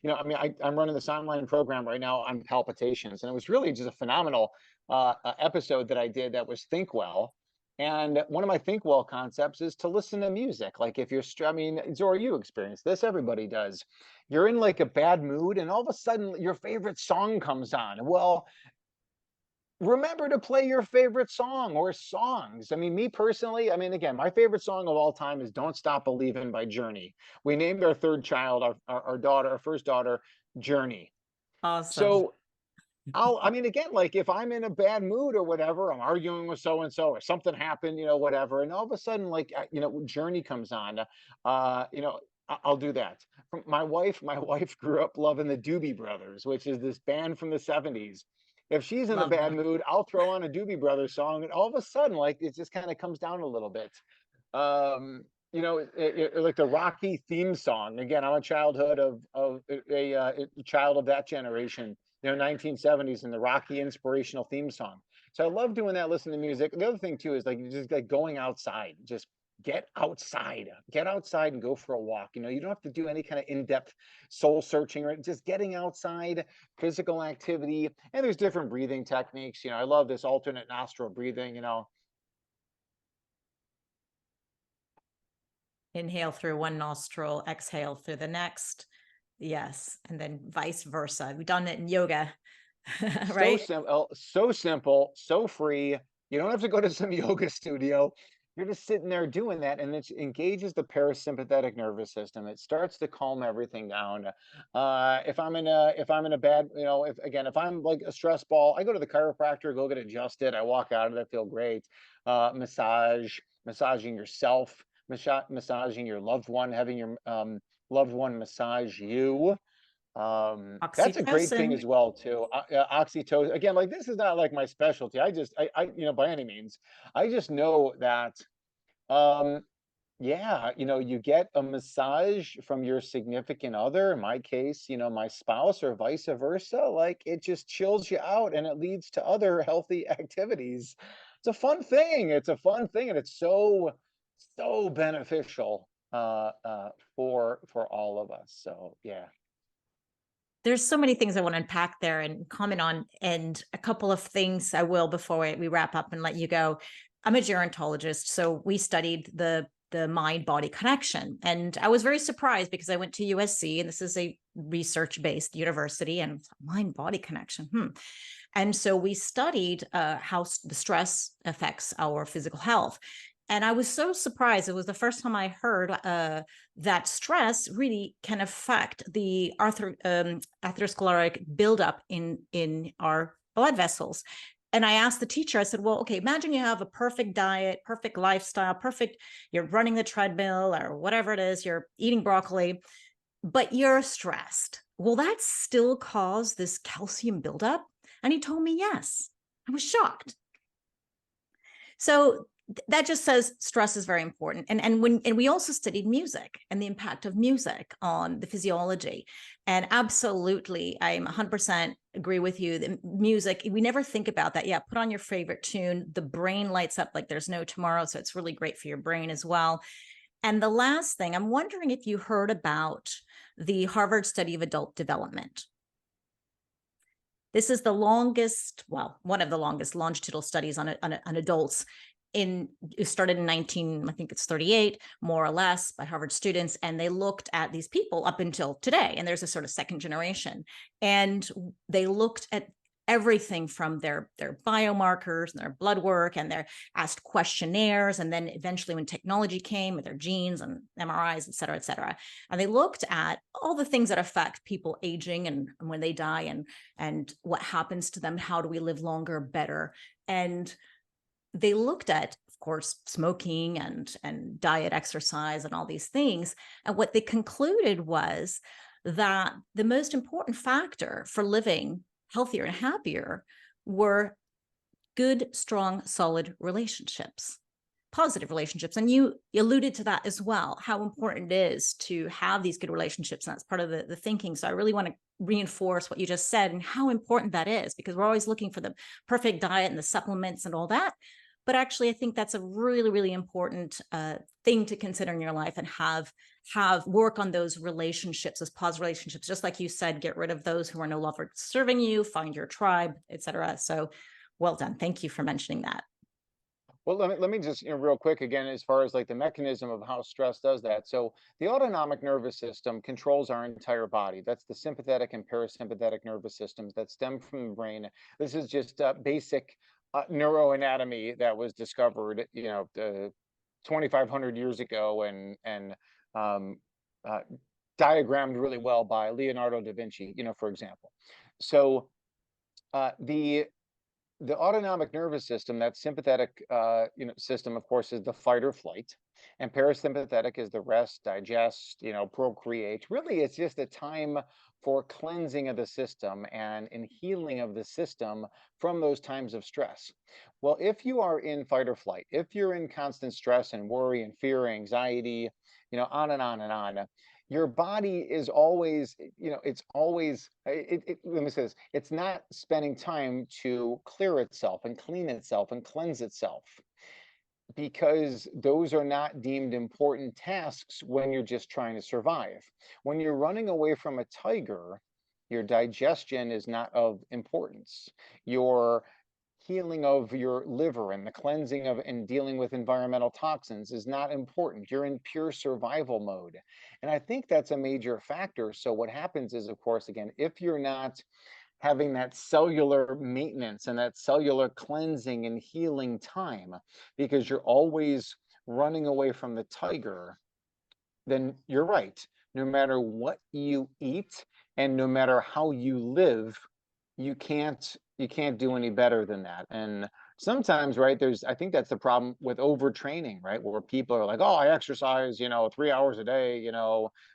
I'm running this online program right now on palpitations, and it was really just a phenomenal episode that I did that was Think Well. And one of my think well concepts is to listen to music. Like if you're, I mean, Zora, you experience this, everybody does. You're in like a bad mood, and all of a sudden your favorite song comes on. Well, remember to play your favorite song or songs. I mean, me personally, I mean, again, my favorite song of all time is Don't Stop Believin' by Journey. We named our third child, our daughter, our first daughter, Journey. Awesome. So I mean, again, like if I'm in a bad mood or whatever, I'm arguing with so and so, or something happened, whatever, and all of a sudden, like Journey comes on, I'll do that. My wife grew up loving the Doobie Brothers, which is this band from the '70s. If she's in a Love bad them. mood, I'll throw on a Doobie Brothers song, and all of a sudden, like it just kind of comes down a little bit. Like the Rocky theme song. Again, I'm a child of that generation, 1970s, and the Rocky inspirational theme song. So I love doing that, listening to music. The other thing too is like just like going outside, just get outside and go for a walk. You don't have to do any kind of in-depth soul searching, right? Just getting outside, physical activity. And there's different breathing techniques. I love this alternate nostril breathing. Inhale through one nostril, exhale through the next. Yes. And then vice versa. We've done it in yoga, So right? simple, so simple, so free. You don't have to go to some yoga studio. You're just sitting there doing that, and it engages the parasympathetic nervous system. It starts to calm everything down. If I'm in a bad, if I'm like a stress ball, I go to the chiropractor, go get adjusted. I walk out of it, feel great. Massaging yourself, massaging your loved one, having your loved one massage you. That's a great thing Oxytocin. as well too. Oxytocin, again, like this is not like my specialty. By any means, I just know that um yeah, you get a massage from your significant other, in my case, my spouse, or vice versa. Like it just chills you out, and it leads to other healthy activities. It's a fun thing. It's a fun thing, and it's so beneficial for all of us. So yeah. There's so many things I want to unpack there and comment on, and a couple of things I will before we wrap up and let you go. I'm a gerontologist, so we studied the mind body connection, and I was very surprised because I went to USC, and this is a research based university, and mind body connection. And so we studied how the stress affects our physical health. And I was so surprised. It was the first time I heard that stress really can affect the atherosclerotic buildup in our blood vessels. And I asked the teacher, I said, well, okay, imagine you have a perfect diet, perfect lifestyle, you're running the treadmill or whatever it is, you're eating broccoli, but you're stressed. Will that still cause this calcium buildup? And he told me yes. I was shocked. So that just says stress is very important. And we also studied music and the impact of music on the physiology. And absolutely, I'm 100% agree with you. The music, we never think about that. Yeah, put on your favorite tune. The brain lights up like there's no tomorrow. So it's really great for your brain as well. And the last thing, I'm wondering if you heard about the Harvard study of adult development. This is the longest, well, one of the longest longitudinal studies on adults. It started in I think it's 38, more or less, by Harvard students, and they looked at these people up until today. And there's a sort of second generation, and they looked at everything from their biomarkers and their blood work, and they're asked questionnaires, and then eventually when technology came with their genes and MRIs, et cetera, et cetera. And they looked at all the things that affect people aging and when they die, and what happens to them, how do we live longer, better. And they looked at, of course, smoking and diet, exercise, and all these things. And what they concluded was that the most important factor for living healthier and happier were good, strong, solid relationships. positive relationships. And you alluded to that as well, how important it is to have these good relationships. And that's part of the thinking. So I really want to reinforce what you just said and how important that is, because we're always looking for the perfect diet and the supplements and all that. But actually, I think that's a really, really important thing to consider in your life, and have work on those relationships, those positive relationships. Just like you said, get rid of those who are no longer serving you, find your tribe, etc. So well done. Thank you for mentioning that. Well, let me just, real quick again, as far as like the mechanism of how stress does that. So the autonomic nervous system controls our entire body. That's the sympathetic and parasympathetic nervous systems that stem from the brain. This is just basic neuroanatomy that was discovered, 2,500 years ago, and um, uh, diagrammed really well by Leonardo da Vinci, for example. So the autonomic nervous system, that sympathetic system, of course, is the fight or flight, and parasympathetic is the rest, digest, procreate. Really, it's just a time for cleansing of the system and healing of the system from those times of stress. Well, if you are in fight or flight, if you're in constant stress and worry and fear, anxiety, on and on and on, your body is always, it's always, let me say this, it's not spending time to clear itself and clean itself and cleanse itself, because those are not deemed important tasks when you're just trying to survive. When you're running away from a tiger, your digestion is not of importance. Your healing of your liver and the cleansing of and dealing with environmental toxins is not important. You're in pure survival mode. And I think that's a major factor. So what happens is, of course, again, if you're not having that cellular maintenance and that cellular cleansing and healing time, because you're always running away from the tiger, then you're right. No matter what you eat and no matter how you live, you can't do any better than that. And sometimes, right, I think that's the problem with overtraining, right, where people are like, oh, I exercise 3 hours a day,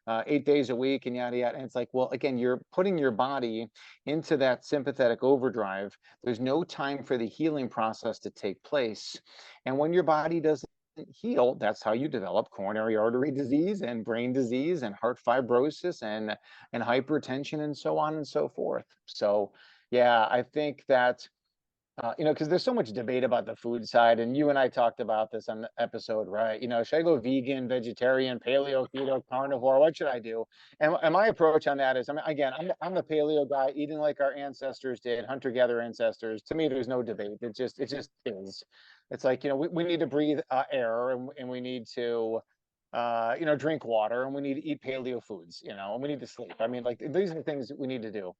8 days a week, and yada yada. And it's like, well, again, you're putting your body into that sympathetic overdrive. There's no time for the healing process to take place. And when your body doesn't heal, that's how you develop coronary artery disease and brain disease and heart fibrosis and hypertension and so on and so forth. So yeah, I think that because there's so much debate about the food side, and you and I talked about this on the episode, right? Should I go vegan, vegetarian, paleo, keto, carnivore? What should I do? And my approach on that is, again, I'm the paleo guy, eating like our ancestors did, hunter-gatherer ancestors. To me, there's no debate. It just is. It's like, we need to breathe air, and we need to drink water, and we need to eat paleo foods, and we need to sleep. I mean, like, these are the things that we need to do.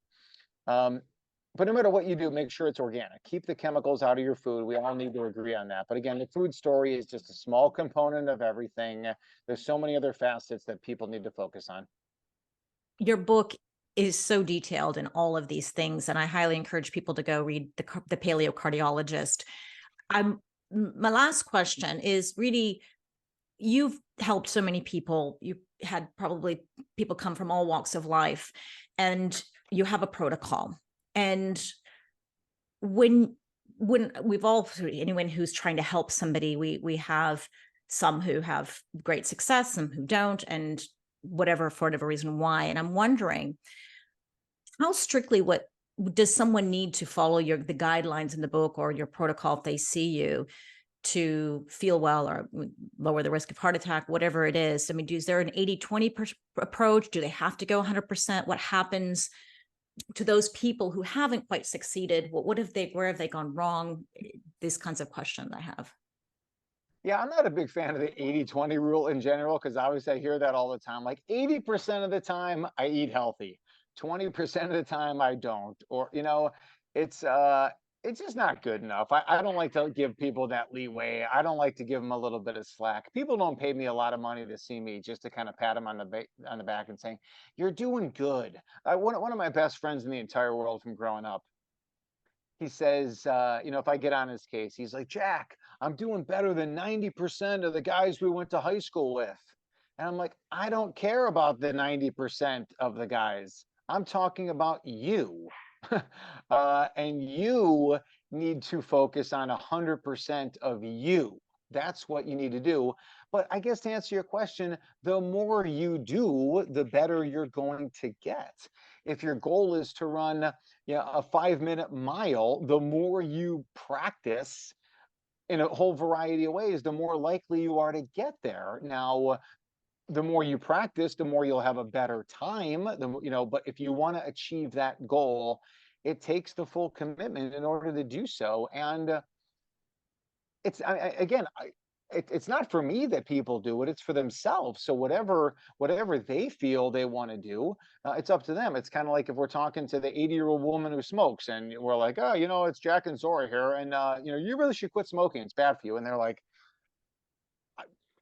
But no matter what you do, make sure it's organic. Keep the chemicals out of your food. We all need to agree on that. But again, the food story is just a small component of everything. There's so many other facets that people need to focus on. Your book is so detailed in all of these things, and I highly encourage people to go read the Paleocardiologist. My last question is really, you've helped so many people. You had probably people come from all walks of life, and you have a protocol. And when we've all, anyone who's trying to help somebody, we have some who have great success, some who don't, and whatever, for whatever reason why. And I'm wondering, how strictly what does someone need to follow the guidelines in the book or your protocol if they see you to feel well or lower the risk of heart attack, whatever it is? I mean, is there an 80-20 approach? Do they have to go 100%? What happens to those people who haven't quite succeeded? Where have they gone wrong? These kinds of questions I have. Yeah, I'm not a big fan of the 80-20 rule in general, because obviously I hear that all the time. Like 80% of the time I eat healthy, 20% of the time I don't. Or, it's just not good enough. I don't like to give people that leeway. I don't like to give them a little bit of slack. People don't pay me a lot of money to see me just to kind of pat them on the back and saying, you're doing good. One of my best friends in the entire world from growing up, he says, if I get on his case, he's like, Jack, I'm doing better than 90% of the guys we went to high school with. And I'm like, I don't care about the 90% of the guys. I'm talking about you. And you need to focus on 100% of you. that's what you need to do. But I guess to answer your question, the more you do, the better you're going to get. If your goal is to run, a 5-minute mile, the more you practice in a whole variety of ways, the more likely you are to get there. Now, the more you practice, the more you'll have a better time. But if you want to achieve that goal, it takes the full commitment in order to do so. And it's again, it's not for me that people do it; it's for themselves. So whatever they feel they want to do, it's up to them. It's kind of like if we're talking to the 80-year-old woman who smokes, and we're like, oh, it's Jack and Zora here, and you really should quit smoking. It's bad for you. And they're like,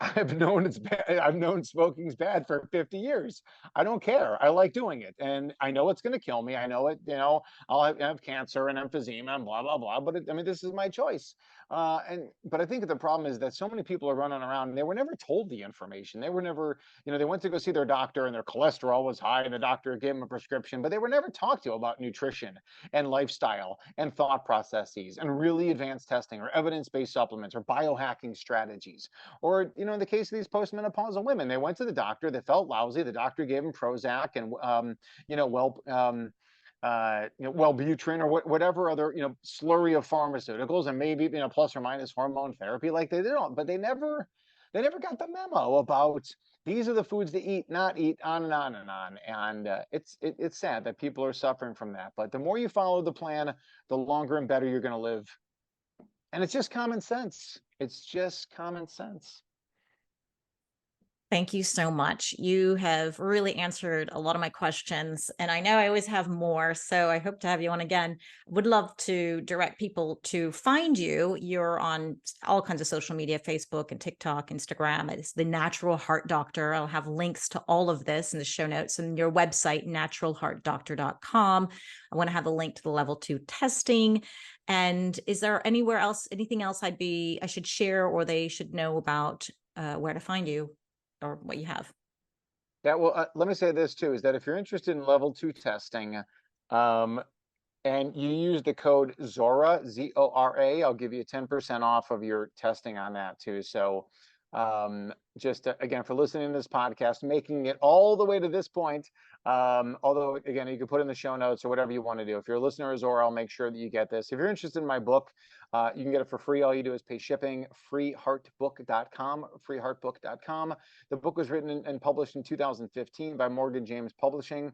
I've known it's bad. I've known smoking's bad for 50 years. I don't care. I like doing it. And I know it's going to kill me. I know it, I'll have cancer and emphysema and blah, blah, blah. But this is my choice. But I think the problem is that so many people are running around and they were never told the information. They were never, they went to go see their doctor and their cholesterol was high and the doctor gave them a prescription, but they were never talked to about nutrition and lifestyle and thought processes and really advanced testing or evidence-based supplements or biohacking strategies. Or, in the case of these postmenopausal women, they went to the doctor, they felt lousy, the doctor gave them Prozac and, Wellbutrin or whatever other, slurry of pharmaceuticals and maybe, plus or minus hormone therapy. Like they don't, but they never got the memo about these are the foods to eat, not eat, on and on and on. And it's sad that people are suffering from that. But the more you follow the plan, the longer and better you're going to live. And it's just common sense. It's just common sense. Thank you so much. You have really answered a lot of my questions, and I know I always have more, so I hope to have you on again. Would love to direct people to find you. You're on all kinds of social media, Facebook and TikTok, Instagram. It's the Natural Heart Doctor. I'll have links to all of this in the show notes, and your website, naturalheartdoctor.com. I want to have a link to the level 2 testing. And is there anything else I should share or they should know about where to find you or what you have? Yeah, well, let me say this too, is that if you're interested in level 2 testing, and you use the code ZORA, ZORA, I'll give you 10% off of your testing on that too. So just again, for listening to this podcast, making it all the way to this point, although again, you can put in the show notes or whatever you want to do. If you're a listener of Zora, I'll make sure that you get this. If you're interested in my book, you can get it for free. All you do is pay shipping, freeheartbook.com, freeheartbook.com. The book was written and published in 2015 by Morgan James Publishing.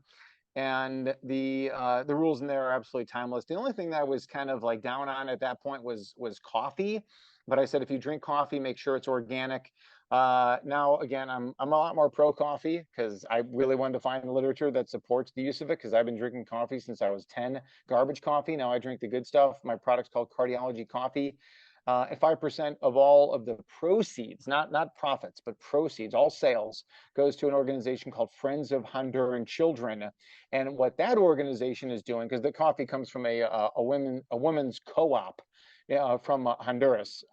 And the rules in there are absolutely timeless. The only thing that I was kind of like down on at that point was coffee. But I said, if you drink coffee, make sure it's organic. Now, again, I'm a lot more pro coffee because I really wanted to find the literature that supports the use of it, because I've been drinking coffee since I was 10, garbage coffee. Now I drink the good stuff. My product's called Cardiology Coffee. And 5% of all of the proceeds, not profits, but proceeds, all sales, goes to an organization called Friends of Honduran Children. And what that organization is doing, because the coffee comes from a women's co-op from Honduras,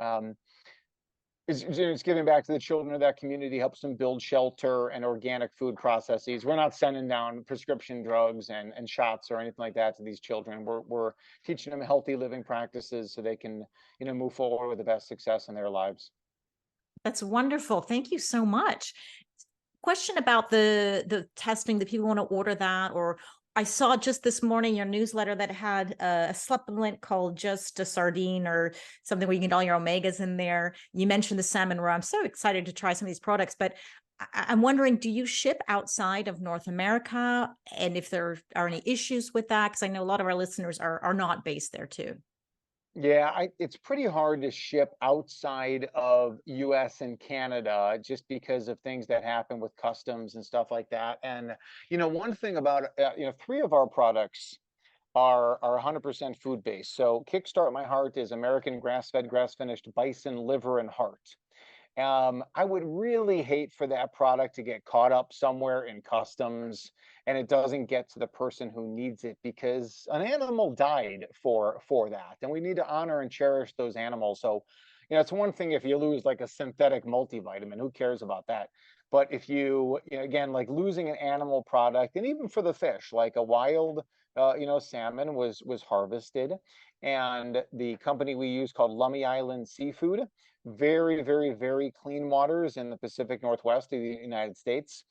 it's giving back to the children of that community, helps them build shelter and organic food processes. We're not sending down prescription drugs and shots or anything like that to these children. We're teaching them healthy living practices so they can, move forward with the best success in their lives. That's wonderful. Thank you so much. Question about the testing that people want to order that, or I saw just this morning your newsletter that had a supplement called Just a Sardine or something where you can get all your omegas in there. You mentioned the salmon roe. I'm so excited to try some of these products, but I'm wondering, do you ship outside of North America? And if there are any issues with that, because I know a lot of our listeners are not based there too. Yeah, it's pretty hard to ship outside of US and Canada just because of things that happen with customs and stuff like that. And, one thing about, 3 of our products are 100% food based. So Kickstart My Heart is American grass-fed, grass-finished bison liver and heart. I would really hate for that product to get caught up somewhere in customs and it doesn't get to the person who needs it, because an animal died for that, and we need to honor and cherish those animals. So, it's one thing if you lose like a synthetic multivitamin, who cares about that? But if again, like losing an animal product, and even for the fish, like a wild, salmon was harvested, and the company we use called Lummi Island Seafood very, very, very clean waters in the Pacific Northwest of the United States.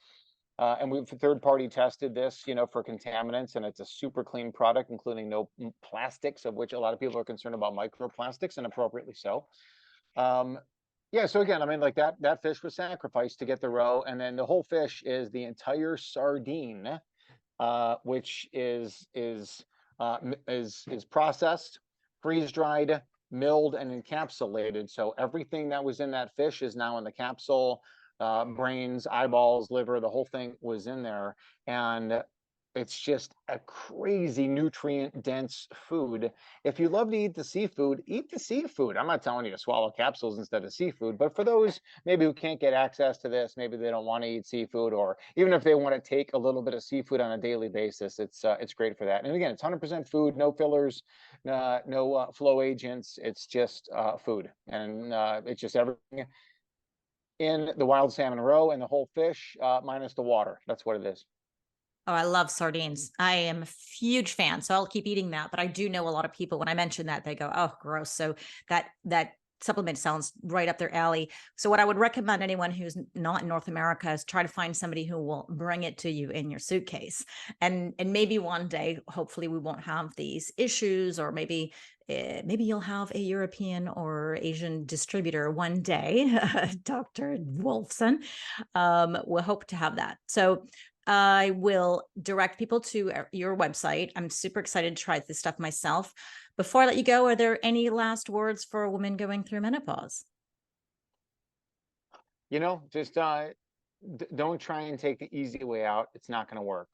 And we've third party tested this, for contaminants, and it's a super clean product, including no plastics, of which a lot of people are concerned about microplastics, and appropriately so. Yeah, so again, I mean, like that fish was sacrificed to get the roe, and then the whole fish is the entire sardine, which is processed, freeze dried, milled, and encapsulated. So everything that was in that fish is now in the capsule. Brains, eyeballs, liver, the whole thing was in there. And it's just a crazy nutrient dense food. If you love to eat the seafood, eat the seafood. I'm not telling you to swallow capsules instead of seafood, but for those maybe who can't get access to this, maybe they don't want to eat seafood, or even if they want to take a little bit of seafood on a daily basis, it's great for that. And again, it's 100% food, no fillers, no flow agents. It's just food, and it's just everything in the wild salmon roe and the whole fish, minus the water. That's what it is. Oh, I love sardines. I am a huge fan, so I'll keep eating that. But I do know a lot of people, when I mention that, they go, "Oh, gross." So that supplement sounds right up their alley. So what I would recommend anyone who's not in North America is try to find somebody who will bring it to you in your suitcase. And maybe one day, hopefully, we won't have these issues, or maybe you'll have a European or Asian distributor one day, Dr. Wolfson. We'll hope to have that. So I will direct people to your website. I'm super excited to try this stuff myself. Before I let you go, are there any last words for women going through menopause? Just don't try and take the easy way out. It's not going to work.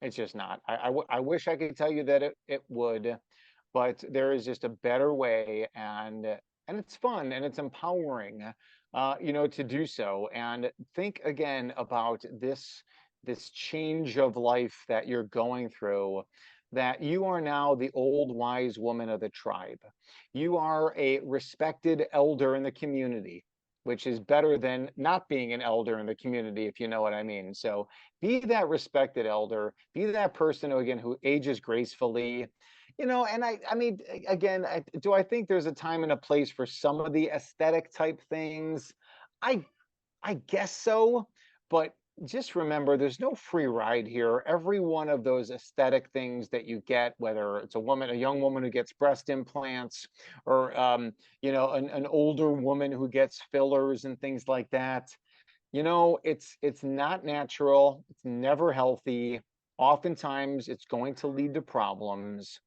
It's just not. I wish I could tell you that it would, but there is just a better way, and it's fun and it's empowering, to do so. And think again about this change of life that you're going through, that you are now the old wise woman of the tribe. You are a respected elder in the community, which is better than not being an elder in the community, if you know what I mean. So be that respected elder, be that person who ages gracefully. And I mean, again, do I think there's a time and a place for some of the aesthetic type things? I I guess so, but just remember there's no free ride here. Every one of those aesthetic things that you get, whether it's a young woman who gets breast implants, or an older woman who gets fillers and things like that, it's not natural. It's never healthy. Oftentimes it's going to lead to problems.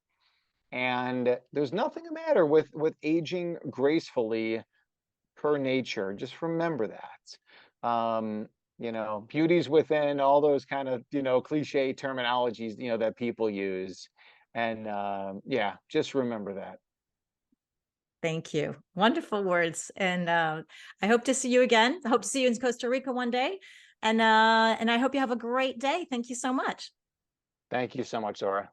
And there's nothing the matter with aging gracefully per nature. Just remember that. Beauty's within, all those kind of, cliche terminologies, that people use. And yeah, just remember that. Thank you. Wonderful words. And I hope to see you again. I hope to see you in Costa Rica one day. And I hope you have a great day. Thank you so much. Thank you so much, Zora.